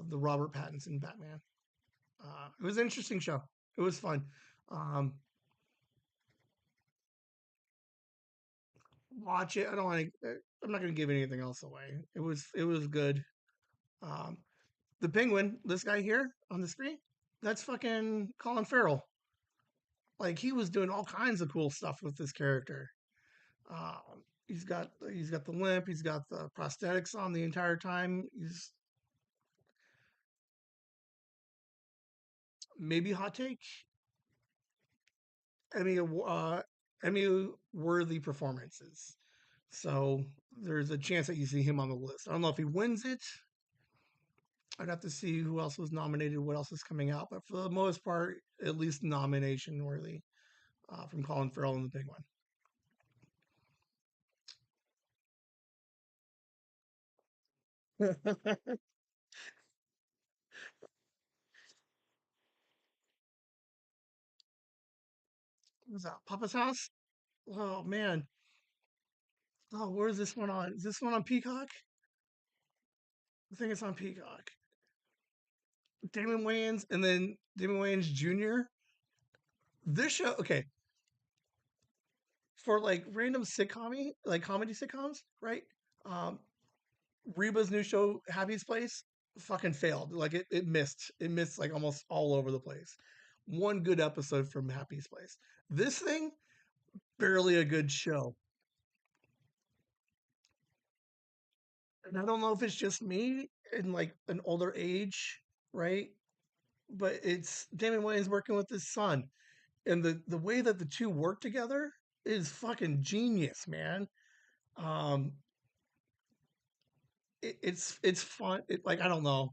the Robert Pattinson Batman. It was an interesting show. It was fun. Um, watch it. I don't want to. I'm not going to give anything else away. It was good. Um, the Penguin, this guy here on the screen, that's fucking Colin Farrell. Like he was doing all kinds of cool stuff with this character. He's got the limp. He's got the prosthetics on the entire time. He's maybe hot take Emmy Emmy worthy performances. So there's a chance that you see him on the list. I don't know if he wins it. I'd have to see who else was nominated, what else is coming out, but for the most part, at least nomination worthy from Colin Farrell and the Penguin. Was that Papa's House? Oh man. Oh, where is this one on? Is this one on Peacock? I think it's on Peacock. Damon Wayans and then Damon Wayans Jr. This show, okay, for like random sitcom like comedy sitcoms, right? Um, Reba's new show, Happy's Place, fucking failed. Like it missed. It missed like almost all over the place. One good episode from Happy's Place. This thing, barely a good show. And I don't know if it's just me in like an older age, right? But it's Damon Wayans working with his son. And the way that the two work together is fucking genius, man. Um, it's fun. Like I don't know.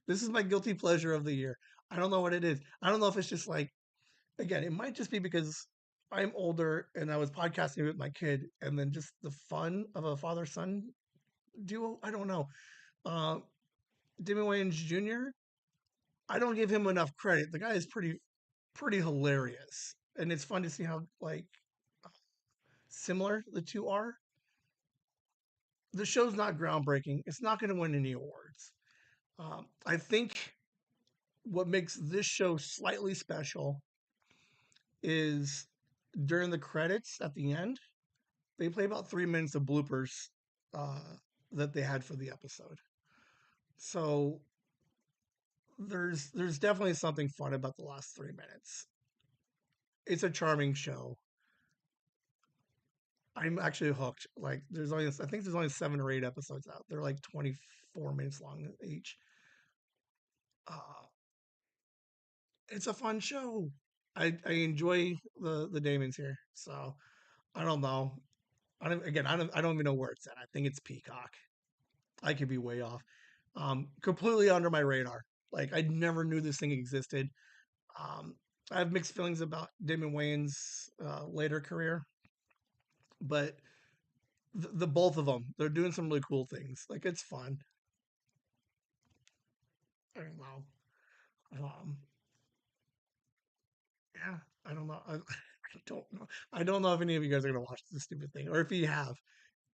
This is my guilty pleasure of the year. I don't know what it is. I don't know if it's just like again, it might just be because I'm older and I was podcasting with my kid, and then just the fun of a father son duo. I don't know. Uh, Damon Wayans Jr. I don't give him enough credit. The guy is pretty hilarious, and it's fun to see how like similar the two are. the show's not groundbreaking. It's not going to win any awards. I think what makes this show slightly special is during the credits at the end, they play about 3 minutes of bloopers uh, that they had for the episode. So there's definitely something fun about the last 3 minutes. It's a charming show. I'm actually hooked. Like I think there's only 7 or 8 episodes out. They're like 24 minutes long each. Uh, it's a fun show. I enjoy the Damons here. So I don't know. I don't even know where it's at. I think it's Peacock. I could be way off. Completely under my radar. Like I never knew this thing existed. Um, I have mixed feelings about Damon Wayans' later career, but the both of them, they're doing some really cool things. Like it's fun. I don't know. Um, yeah, I don't know. I don't know. I don't know if any of you guys are gonna watch this stupid thing, or if you have.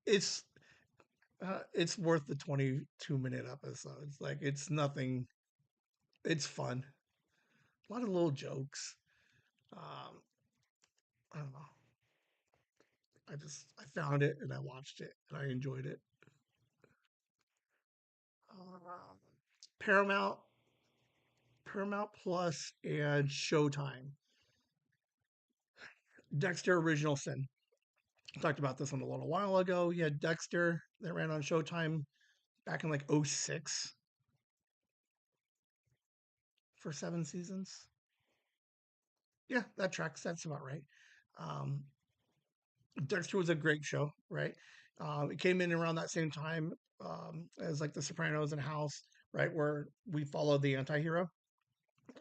It's it's worth the 22-minute episodes. Like it's nothing. It's fun. A lot of little jokes. Um, I don't know. I found it and I watched it and I enjoyed it. Um, Paramount, Paramount Plus, and Showtime. Dexter Original Sin. I talked about this one a little while ago. You had Dexter that ran on Showtime back in like '06 for 7 seasons. Yeah, that tracks. That's about right. Um, Dexter was a great show, right? It came in around that same time as like The Sopranos and House, right, where we follow the anti-hero.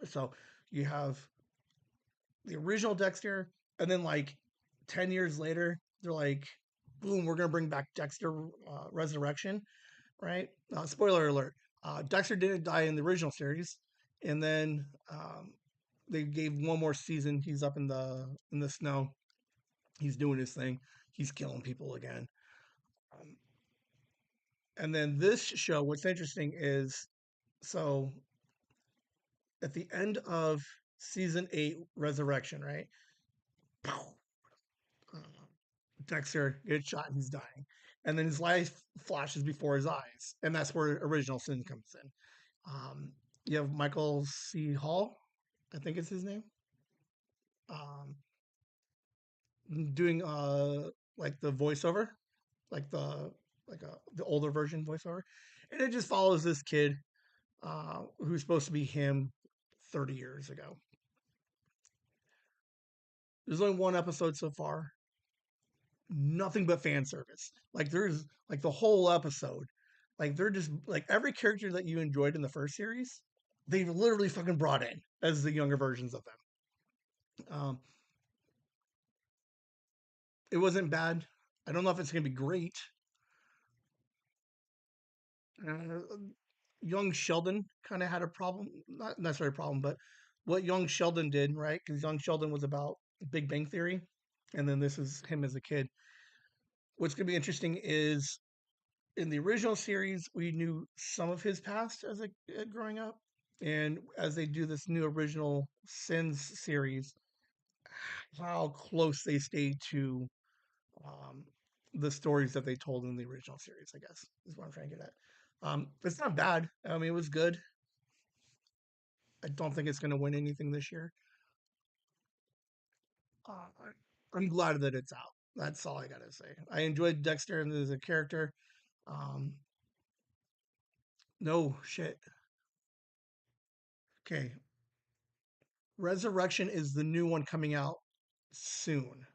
So you have the original Dexter, and then like 10 years later, they're like, boom, we're gonna bring back Dexter Resurrection, right? Spoiler alert: Dexter didn't die in the original series, and then they gave one more season. He's up in the snow. He's doing his thing. He's killing people again. Um, and then this show, what's interesting is so at the end of season 8, Resurrection, right? Uh, Dexter gets shot and he's dying. And then his life flashes before his eyes. And that's where Original Sin comes in. You have Michael C. Hall, I think it's his name, um, doing like the voiceover, like the older version voiceover. And it just follows this kid who's supposed to be him 30 years ago. There's only one episode so far. Nothing but fan service. Like there's like the whole episode. Like they're just like every character that you enjoyed in the first series, they've literally fucking brought in as the younger versions of them. It wasn't bad. I don't know if it's gonna be great. Uh, young Sheldon kind of had a problem, not necessarily a problem, but what young Sheldon did, right? Because young Sheldon was about Big Bang Theory, and then this is him as a kid. What's going to be interesting is in the original series, we knew some of his past as a growing up, and as they do this new original Sins series, how close they stay to um, the stories that they told in the original series. I guess is what I'm trying to get at. It's not bad. I mean, it was good. I don't think it's going to win anything this year. I'm glad that it's out. That's all I got to say. I enjoyed Dexter as a character. Um, no shit. Okay. Resurrection is the new one coming out soon.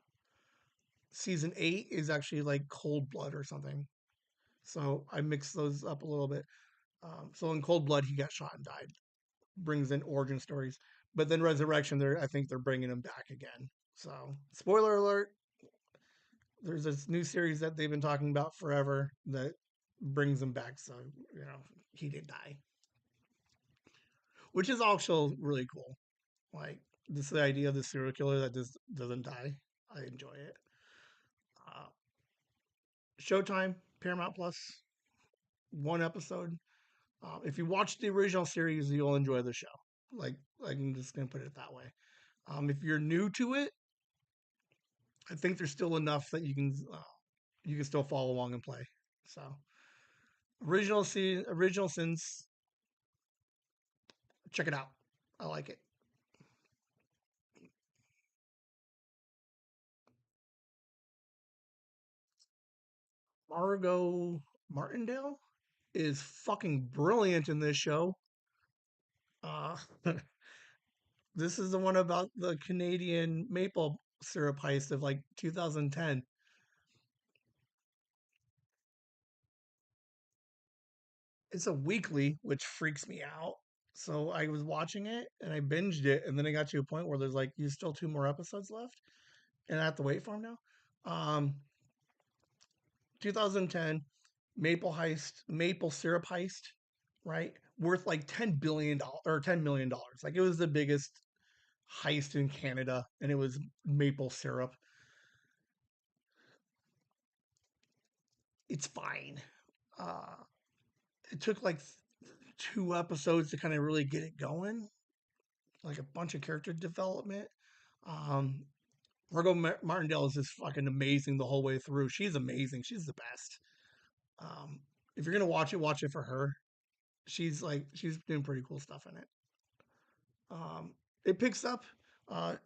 Season 8 is actually like Cold Blood or something. So I mixed those up a little bit. So in Cold Blood, he got shot and died. Brings in origin stories. But then Resurrection, I think they're bringing him back again. So spoiler alert: there's this new series that they've been talking about forever that brings him back. So he did die, which is also really cool. Like this the idea of the serial killer that just doesn't die. I enjoy it. Uh, Showtime. Paramount Plus, one episode. If you watch the original series, you'll enjoy the show. Like I'm just gonna put it that way. If you're new to it, I think there's still enough that you can still follow along and play. So original sins, check it out. I like it. Margot Martindale is fucking brilliant in this show. Uh, this is the one about the Canadian maple syrup heist of like 2010. It's a weekly, which freaks me out. So I was watching it and I binged it, and then I got to a point where there's like, you still two more episodes left, and I have to wait for them now. 2010 maple syrup heist, right? Worth like $10 billion or $10 million. Like it was the biggest heist in Canada, and it was maple syrup. It's fine. Uh, it took like two episodes to kind of really get it going, like a bunch of character development. Um, Margot Martindale is just fucking amazing the whole way through. She's amazing. She's the best. Um, if you're gonna watch it for her. She's doing pretty cool stuff in it. Um, it picks up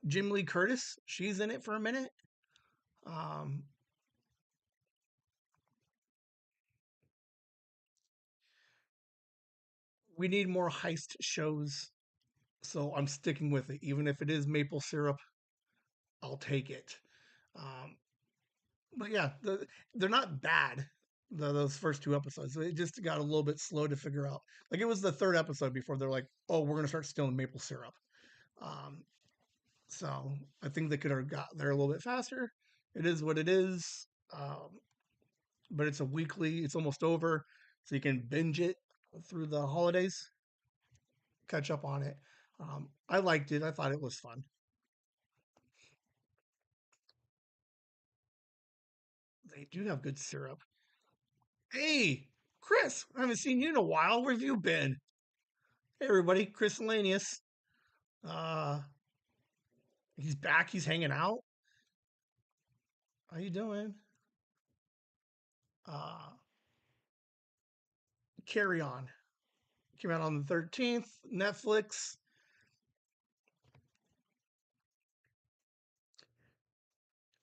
Jim Lee Curtis. She's in it for a minute. Um, we need more heist shows, so I'm sticking with it. Even if it is maple syrup, I'll take it. Um, but yeah, they're not bad. Those first two episodes, it just got a little bit slow to figure out. Like it was the third episode before they're like, "Oh, we're gonna start stealing maple syrup." Um, so I think they could have got there a little bit faster. It is what it is. But it's a weekly. It's almost over, so you can binge it through the holidays, catch up on it. I liked it. I thought it was fun. They do have good syrup. Hey, Chris, I haven't seen you in a while. Where have you been? Hey, everybody, Chris Lanius. Uh, he's back. He's hanging out. How you doing? Uh, Carry On. Came out on the 13th. Netflix.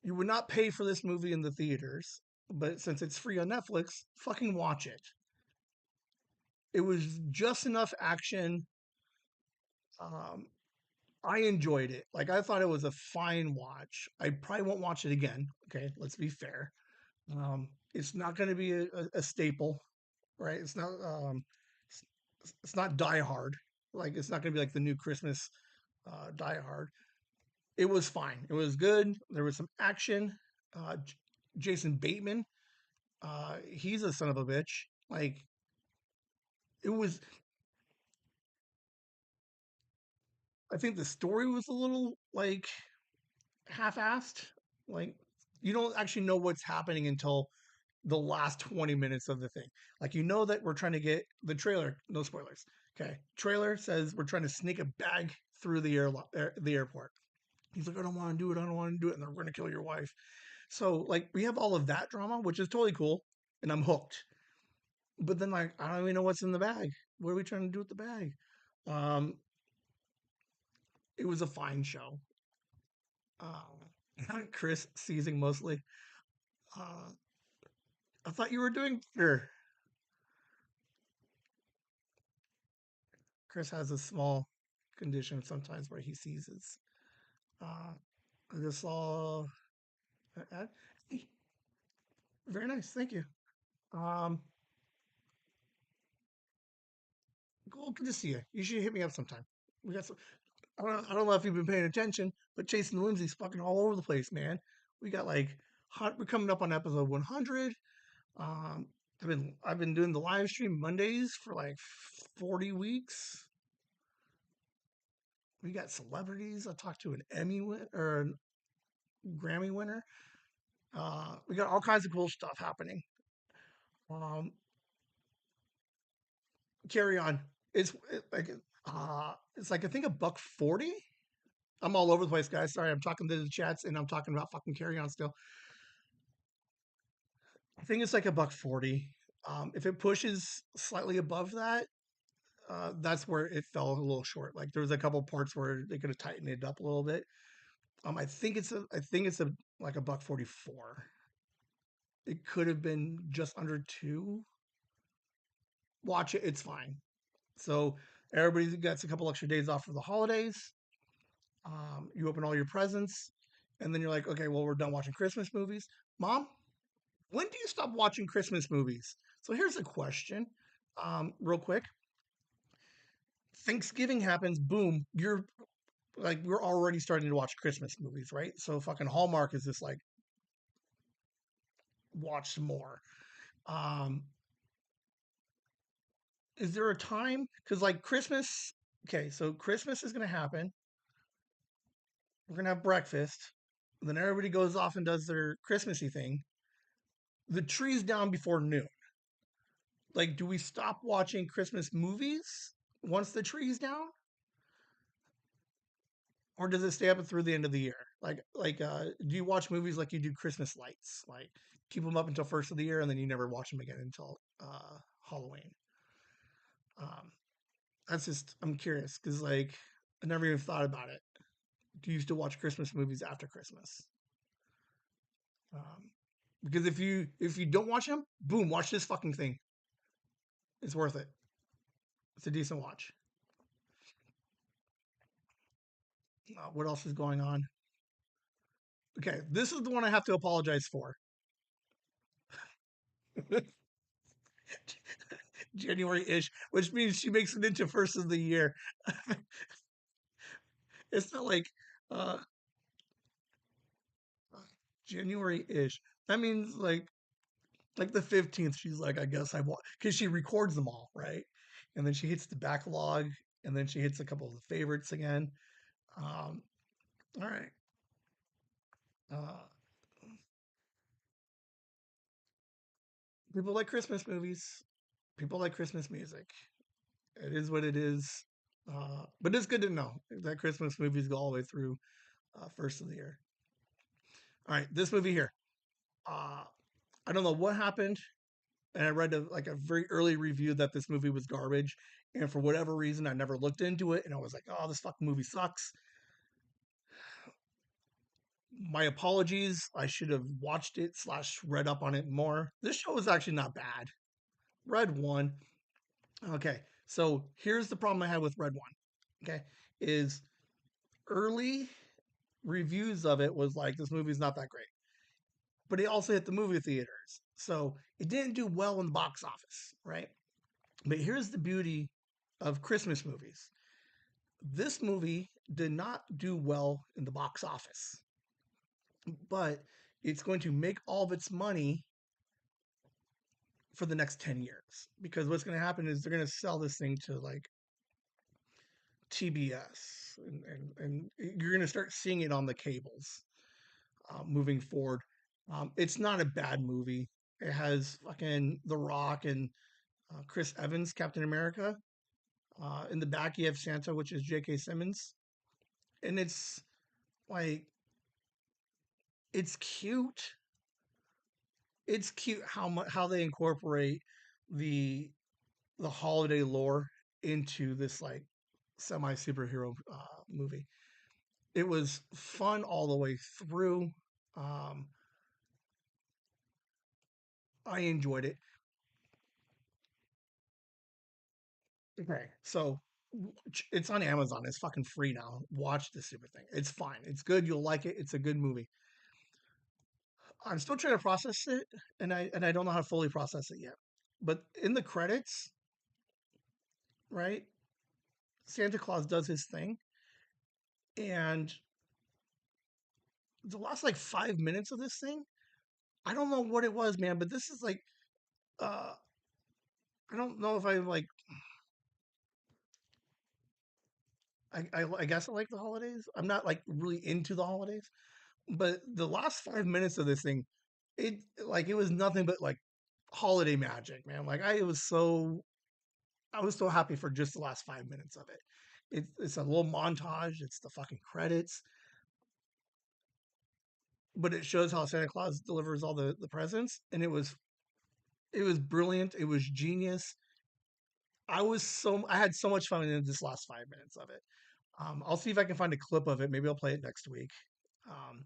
You would not pay for this movie in the theaters, but since it's free on Netflix, fucking watch it. It was just enough action. Um, I enjoyed it. Like I thought it was a fine watch. I probably won't watch it again. Okay, let's be fair. It's not going to be a staple, right? It's, it's not Die Hard. Like it's not going to be like the new Christmas Die Hard. It was fine. It was good. There was some action. J- Jason Bateman, he's a son of a bitch. Like it was. I think the story was a little like half-assed. Like you don't actually know what's happening until the last 20 minutes of the thing. Like you know that we're trying to get the trailer. No spoilers. Okay, trailer says we're trying to sneak a bag through the airport. He's like, I don't want to do it. I don't want to do it, and they're going to kill your wife. So like we have all of that drama, which is totally cool, and I'm hooked. But then like I don't even know what's in the bag. What are we trying to do with the bag? Um, it was a fine show. Chris seizing mostly. Uh, I thought you were doing better. Chris has a small condition sometimes where he seizes. Uh, I just saw. Hey, very nice, thank you. Um, cool, good to see you. You should hit me up sometime. We got some. I don't know if you've been paying attention, but Chasing the Whimsy's fucking all over the place, man. We got like we're coming up on episode 100. Um, I've been doing the live stream Mondays for like 40 weeks. We got celebrities. I talked to an Emmy or a Grammy winner. We got all kinds of cool stuff happening. Um, Carry On. It's it's like I think $1.40. I'm all over the place, guys. Sorry, I'm talking to the chats and I'm talking about fucking Carry On still. I think it's like $1.40. If it pushes slightly above that, that's where it fell a little short. Like there was a couple parts where they could have tightened it up a little bit. I think it's a like $1.44. It could have been just under two. Watch it, it's fine. So everybody gets a couple extra days off for the holidays. You open all your presents, and then you're like, okay, well, we're done watching Christmas movies. Mom, when do you stop watching Christmas movies? So here's a question, real quick. Thanksgiving happens, boom, you're like, we're already starting to watch Christmas movies, right? So fucking Hallmark is just like, watch some more. Um, is there a time? Because like Christmas, okay, so Christmas is going to happen. We're going to have breakfast. Then everybody goes off and does their Christmassy thing. The tree's down before noon. Like, do we stop watching Christmas movies once the tree's down? Or does it stay up through the end of the year? Do you watch movies like you do Christmas lights? Like, keep them up until first of the year and then you never watch them again until Halloween. Um, that's just, I'm curious because, like, I never even thought about it. Do you still watch Christmas movies after Christmas? Um, because if you don't watch them, boom, watch this fucking thing. It's worth it. It's a decent watch. What else is going on? Okay, this is the one I have to apologize for. January-ish, which means she makes it into first of the year. It's not like uh January-ish. That means like the 15th, she's like, I guess I want, because she records them all, right? And then she hits the backlog, and then she hits a couple of the favorites again. Um, all right. Uh, People like Christmas movies. People like Christmas music. It is what it is. But it's good to know that Christmas movies go all the way through first of the year. All right, this movie here. Uh, I don't know what happened, and I read like a very early review that this movie was garbage, and for whatever reason, I never looked into it, and I was like, "Oh, this fucking movie sucks." My apologies. I should have watched it slash read up on it more. This show was actually not bad. Red One. Okay, so here's the problem I had with Red One. Okay, is early reviews of it was like this movie's not that great, but it also hit the movie theaters, so it didn't do well in the box office, right? But here's the beauty of Christmas movies. This movie did not do well in the box office, but it's going to make all of its money for the next 10 years, because what's going to happen is they're going to sell this thing to like TBS, and you're going to start seeing it on the cables moving forward. It's not a bad movie. It has fucking The Rock and Chris Evans, Captain America. In the back, you have Santa, which is J.K. Simmons, and it's like it's cute. It's cute how they incorporate the the holiday lore into this like semi superhero movie. It was fun all the way through. Um, I enjoyed it. Okay, so it's on Amazon. It's fucking free now. Watch this stupid thing. It's fine. It's good. You'll like it. It's a good movie. I'm still trying to process it, and I don't know how to fully process it yet. But in the credits, right? Santa Claus does his thing, and the last like 5 minutes of this thing, I don't know what it was, man. But this is like, uh, I don't know if I like. I guess I like the holidays. I'm not like really into the holidays, but the last 5 minutes of this thing, it like it was nothing but like holiday magic, man. Like I was so happy for just the last 5 minutes of it. It's a little montage. It's the fucking credits, but it shows how Santa Claus delivers all the presents, and it was brilliant. It was genius. I had so much fun in this last 5 minutes of it. I'll see if I can find a clip of it. Maybe I'll play it next week. Um,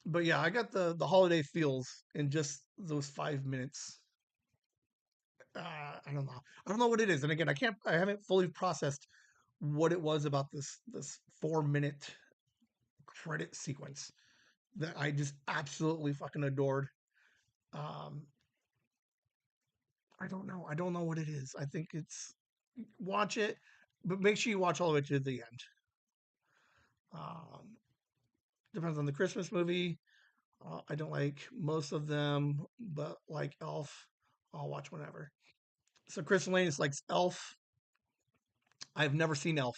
but yeah, I got the holiday feels in just those 5 minutes. I don't know. I don't know what it is. And again, I haven't fully processed what it was about this 4 minute credit sequence that I just absolutely fucking adored. Um, I don't know. I don't know what it is. I think it's watch it, but make sure you watch all the way to the end. Um, Depends on the Christmas movie. I don't like most of them, but like Elf, I'll watch whenever. So Chris Lane is like Elf. I've never seen Elf.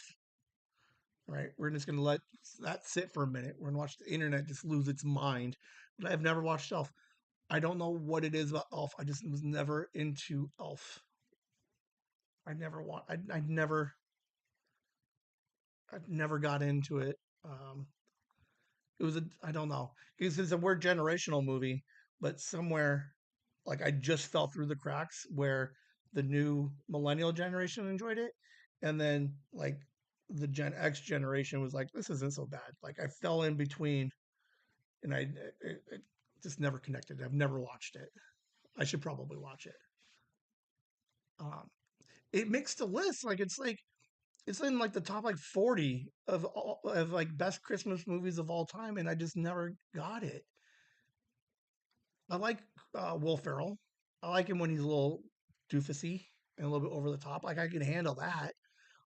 Right, we're just gonna let that sit for a minute. We're gonna watch the internet just lose its mind. But I've never watched Elf. I don't know what it is about Elf. I just was never into Elf. I never want. I never got into it. It was I don't know, because it's a weird generational movie, but somewhere like I just fell through the cracks where the new millennial generation enjoyed it, and then like the Gen X generation was like, this isn't so bad. Like I fell in between, and it just never connected. I've never watched it. I should probably watch it. Um, it makes the list. Like it's in like the top like 40 of like best Christmas movies of all time, and I just never got it. I like Will Ferrell. I like him when he's a little doofusy and a little bit over the top. Like I can handle that.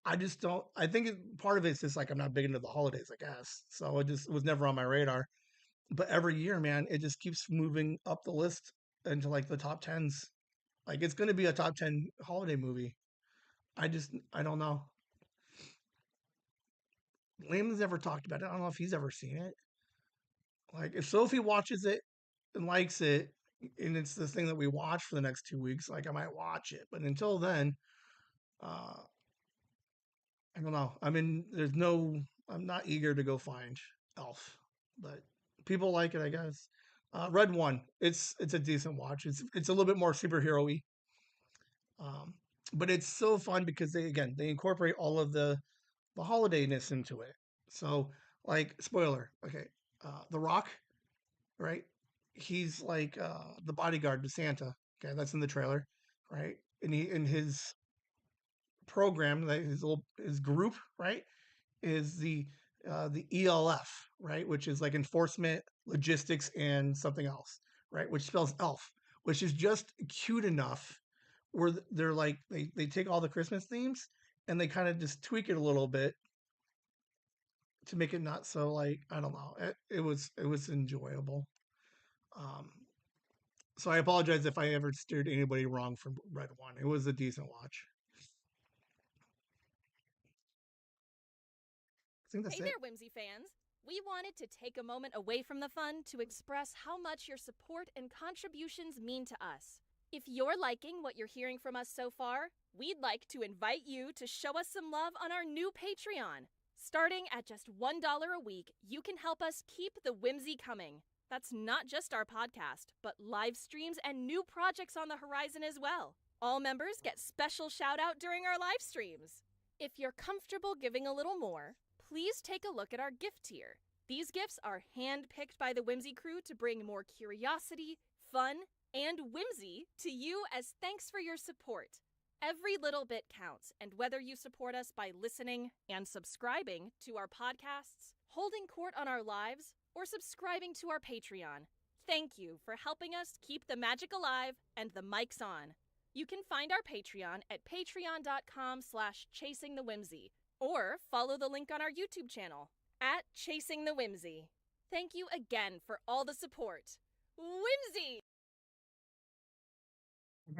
I just don't. I think part of it's just like I'm not big into the holidays, I guess. So it was never on my radar. But every year, man, it just keeps moving up the list into like the top tens. Like it's going to be a top 10 holiday movie. I don't know. Liam's never talked about it. I don't know if he's ever seen it. Like if Sophie watches it and likes it, and it's the thing that we watch for the next 2 weeks, like I might watch it. But until then, uh, I don't know. I mean, I'm not eager to go find Elf, but people like it, I guess. Red One, it's a decent watch. It's a little bit more superhero-y, um, but it's so fun because they incorporate all of the holidayness into it. So, like, spoiler, okay, The Rock, right? He's like the bodyguard to Santa. Okay, that's in the trailer, right? And he in his program, like his group, right, is the ELF, right, which is like enforcement, logistics, and something else, right, which spells elf, which is just cute enough where they're like they take all the Christmas themes and they kind of just tweak it a little bit to make it not so like I don't know. It was enjoyable. Um, so I apologize if I ever steered anybody wrong from Red One. It was a decent watch. I think that's Hey it. there, Whimsy fans! We wanted to take a moment away from the fun to express how much your support and contributions mean to us. If you're liking what you're hearing from us so far, we'd like to invite you to show us some love on our new Patreon. Starting at just $1 a week, you can help us keep the whimsy coming. That's not just our podcast, but live streams and new projects on the horizon as well. All members get special shout out during our live streams. If you're comfortable giving a little more, please take a look at our gift tier. These gifts are hand-picked by the Whimsy crew to bring more curiosity, fun, and whimsy to you as thanks for your support. Every little bit counts, and whether you support us by listening and subscribing to our podcasts, holding court on our lives, or subscribing to our Patreon, thank you for helping us keep the magic alive and the mics on. You can find our Patreon at patreon.com/chasingthewhimsy, or follow the link on our YouTube channel at Chasing the Whimsy. Thank you again for all the support. Whimsy!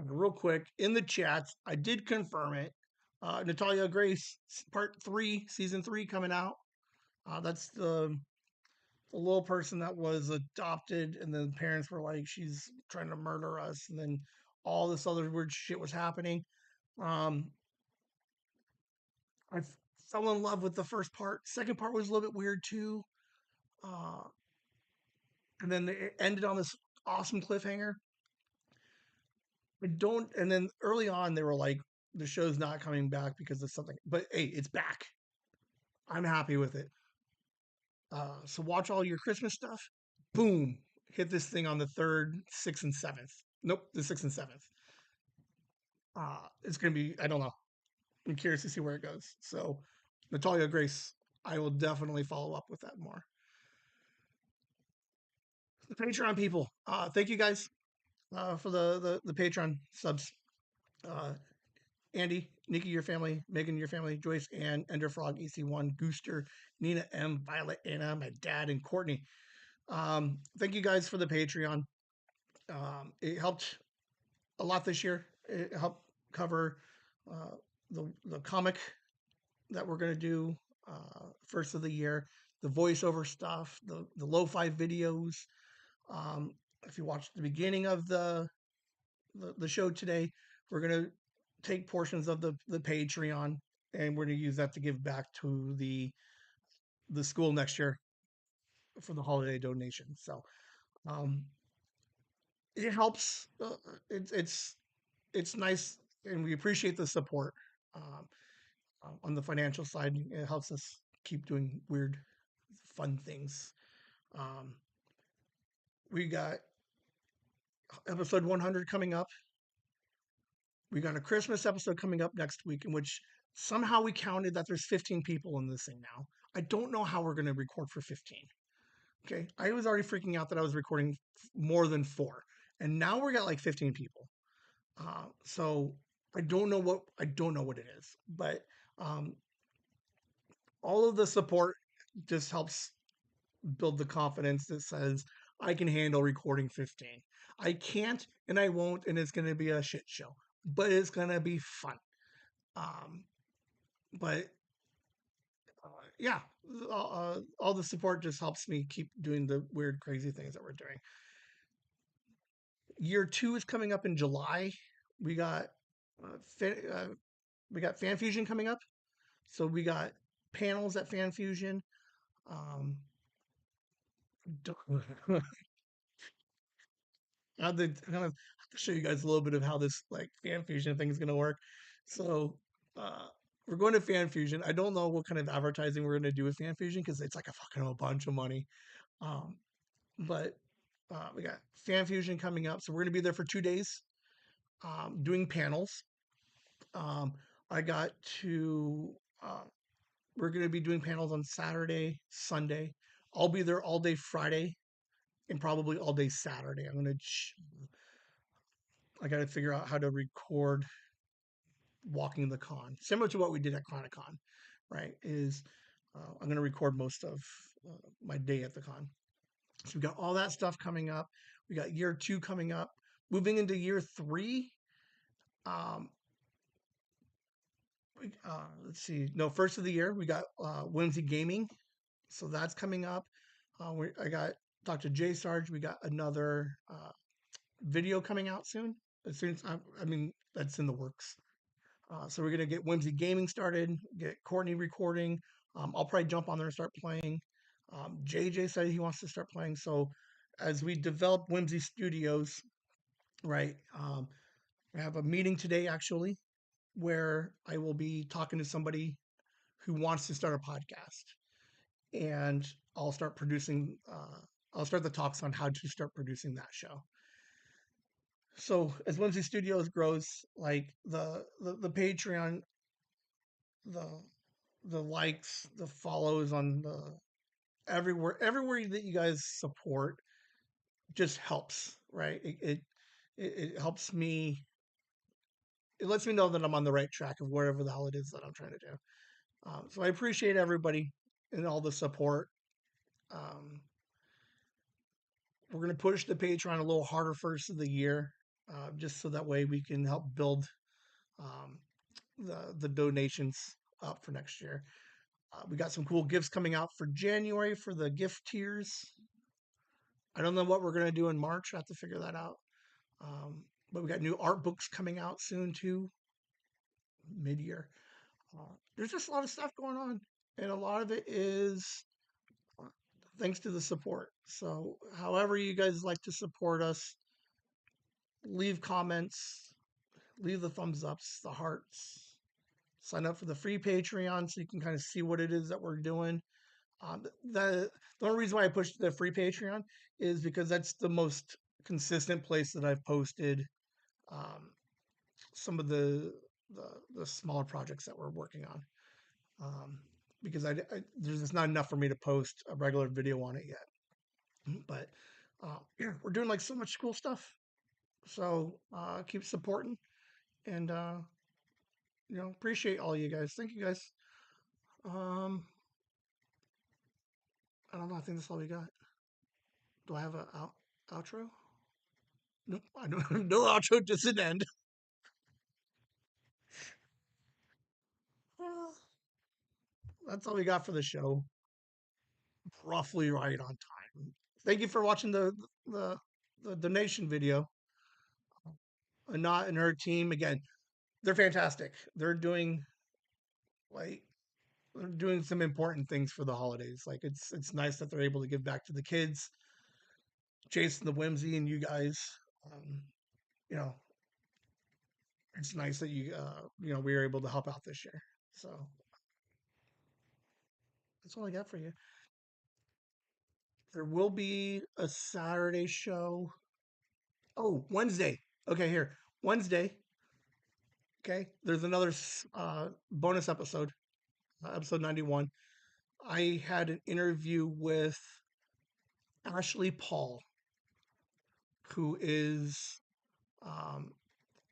Real quick in the chats, I did confirm it. Natalia Grace, part 3, season 3 coming out. That's the little person that was adopted, and the parents were like, she's trying to murder us, and then all this other weird shit was happening. Um, I fell in love with the first part. Second part was a little bit weird too. Uh, and then it ended on this awesome cliffhanger. I don't. And then early on, they were like, the show's not coming back because of something. But hey, it's back. I'm happy with it. So watch all your Christmas stuff. Boom. Hit this thing on the 3rd, 6th, and 7th. Nope, the 6th and 7th. It's going to be, I don't know. I'm curious to see where it goes. So, Natalia Grace, I will definitely follow up with that more. The Patreon people, thank you guys for the Patreon subs. Uh, Andy, Nikki, your family, Megan, your family, Joyce, Ann, Enderfrog, EC1, Gooster, Nina M, Violet, Anna, my dad, and Courtney. Thank you guys for the Patreon. It helped a lot this year. It helped cover the comic that we're going to do first of the year, the voiceover stuff, the lo-fi videos. If you watched the beginning of the show today, we're going to take portions of the Patreon, and we're going to use that to give back to the school next year for the holiday donation. So um, it helps. It's nice, and we appreciate the support. Um, on the financial side, it helps us keep doing weird, fun things. Um, we got episode 100 coming up. We got a Christmas episode coming up next week, in which somehow we counted that there's 15 people in this thing now. I don't know how we're going to record for 15. Okay, I was already freaking out that I was recording more than 4, and now we got like 15 people. So I don't know what it is, but um, all of the support just helps build the confidence that says I can handle recording 15. I can't and I won't, and it's going to be a shit show, but it's going to be fun. Um, but yeah, all the support just helps me keep doing the weird, crazy things that we're doing. Year 2 is coming up in July. We got we got Fan Fusion coming up, so we got panels at Fan Fusion. Um, I'm gonna show you guys a little bit of how this like Fan Fusion thing is gonna work. So uh, we're going to Fan Fusion. I don't know what kind of advertising we're gonna do with Fan Fusion because it's like a bunch of money. Um, but we got Fan Fusion coming up, so we're gonna be there for 2 days doing panels. Um, I got to. We're gonna be doing panels on Saturday, Sunday. I'll be there all day Friday and probably all day Saturday. I got to figure out how to record walking the con, similar to what we did at Chronicon, right? I'm going to record most of my day at the con. So we got all that stuff coming up. We got year 2 coming up. Moving into year 3. Let's see. No, first of the year we got Whimsy Gaming, so that's coming up. I got Dr. J Sarge. We got another video coming out soon. As soon as I mean, that's in the works. So we're gonna get Whimsy Gaming started, get Courtney recording. I'll probably jump on there and start playing. JJ said he wants to start playing. So as we develop Whimsy Studios, right? I have a meeting today actually where I will be talking to somebody who wants to start a podcast, and I'll start producing. I'll start the talks on how to start producing that show. So as Whimsy Studios grows, like the Patreon, the likes, the follows on the everywhere that you guys support just helps, right? It helps me. It lets me know that I'm on the right track of whatever the hell it is that I'm trying to do. So I appreciate everybody and all the support. Um, we're going to push the Patreon a little harder first of the year, just so that way we can help build um, the donations up for next year. We got some cool gifts coming out for January for the gift tiers. I don't know what we're going to do in March. I have to figure that out. But we got new art books coming out soon too, mid-year. There's just a lot of stuff going on, and a lot of it is thanks to the support. So, however you guys like to support us, leave comments, leave the thumbs ups, the hearts, sign up for the free Patreon so you can kind of see what it is that we're doing. The only reason why I pushed the free Patreon is because that's the most consistent place that I've posted some of the smaller projects that we're working on. Because there's just not enough for me to post a regular video on it yet. But yeah, we're doing like so much cool stuff. So keep supporting, and appreciate all you guys. Thank you guys. I don't know. I think that's all we got. Do I have a outro? Nope. I don't. No outro. Just an end. That's all we got for the show. Roughly right on time. Thank you for watching the donation video. Anat and her team again. They're fantastic. Like they're doing some important things for the holidays. Like it's nice that they're able to give back to the kids, Jason, the Whimsy, and you guys. You know, it's nice that we were able to help out this year. So that's all I got for you. There will be a Saturday show. Oh, Wednesday. Okay, here. Wednesday. Okay. There's another bonus episode, episode 91. I had an interview with Ashley Paul, who is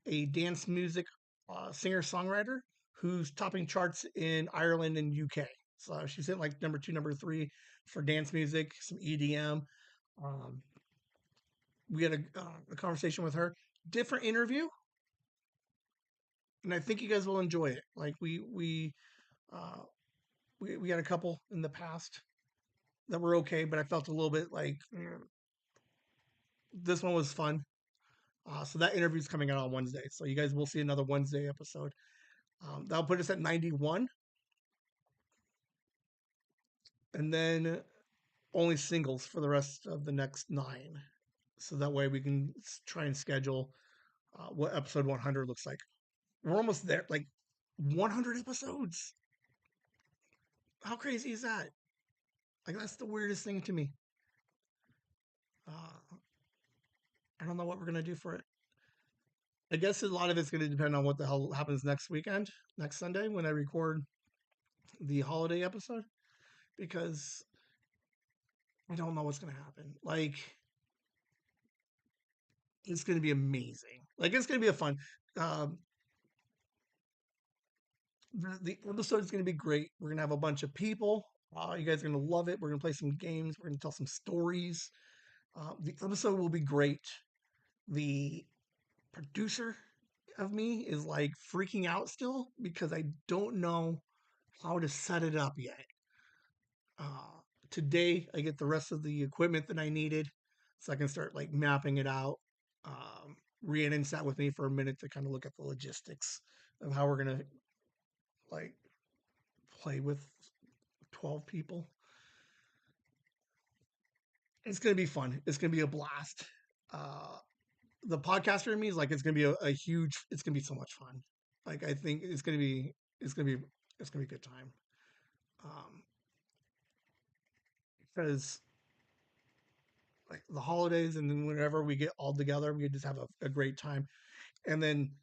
a dance music singer-songwriter who's topping charts in Ireland and UK. So she's hit like number 2, number 3 for dance music, some EDM. We had a conversation with her. Different interview, and I think you guys will enjoy it. Like we had a couple in the past that were okay, but I felt a little bit like this one was fun. So that interview is coming out on Wednesday. So you guys will see another Wednesday episode. That'll put us at 91. And then only singles for the rest of the next 9. So that way we can try and schedule what episode 100 looks like. We're almost there. Like 100 episodes. How crazy is that? Like that's the weirdest thing to me. I don't know what we're going to do for it. I guess a lot of it's going to depend on what the hell happens next Sunday, when I record the holiday episode, because I don't know what's going to happen. Like, it's going to be amazing. Like, it's going to be a fun. The episode is going to be great. We're going to have a bunch of people. You guys are going to love it. We're going to play some games. We're going to tell some stories. The episode will be great. The producer of me is like freaking out still because I don't know how to set it up yet. Today I get the rest of the equipment that I needed, so I can start like mapping it out. Rhiannon sat with me for a minute to kind of look at the logistics of how we're gonna like play with 12 people. It's gonna be fun. It's gonna be a blast. The podcaster in me is like, it's gonna be a huge. It's gonna be so much fun. Like I think it's gonna be a good time. Because like the holidays, and then whenever we get all together, we just have a great time. And then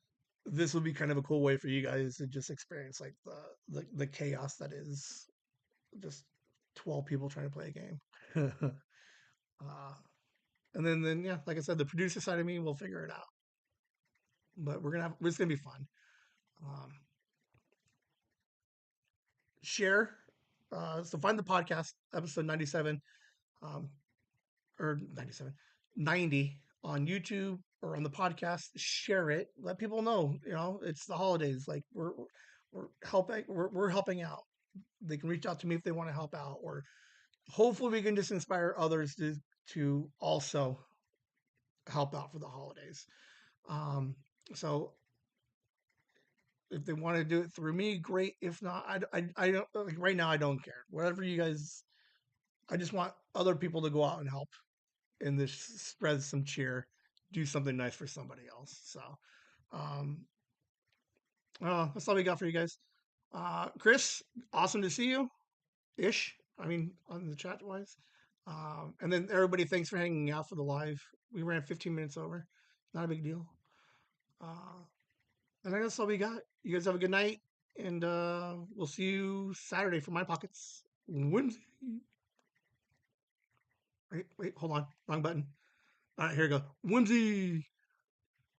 this will be kind of a cool way for you guys to just experience like the chaos that is just 12 people trying to play a game. And then yeah, like I said, the producer side of me will figure it out. But it's gonna be fun. Share. So find the podcast, episode 97, or 97, 90 on YouTube or on the podcast. Share it. Let people know. It's the holidays. Like we're helping. We're helping out. they can reach out to me if they want to help out, or hopefully we can just inspire others to also help out for the holidays. Um, so if they want to do it through me, great. If not, I don't like right now. I don't care. Whatever you guys, I just want other people to go out and help and this spread some cheer, do something nice for somebody else. So, um, that's all we got for you guys. Chris, awesome to see you. Ish. I mean, on the chat wise. And then everybody, thanks for hanging out for the live. We ran 15 minutes over. Not a big deal. Uh, and I think that's all we got. You guys have a good night, and we'll see you Saturday for my pockets. Whimsy. Wait, hold on. Wrong button. All right, here we go. Whimsy.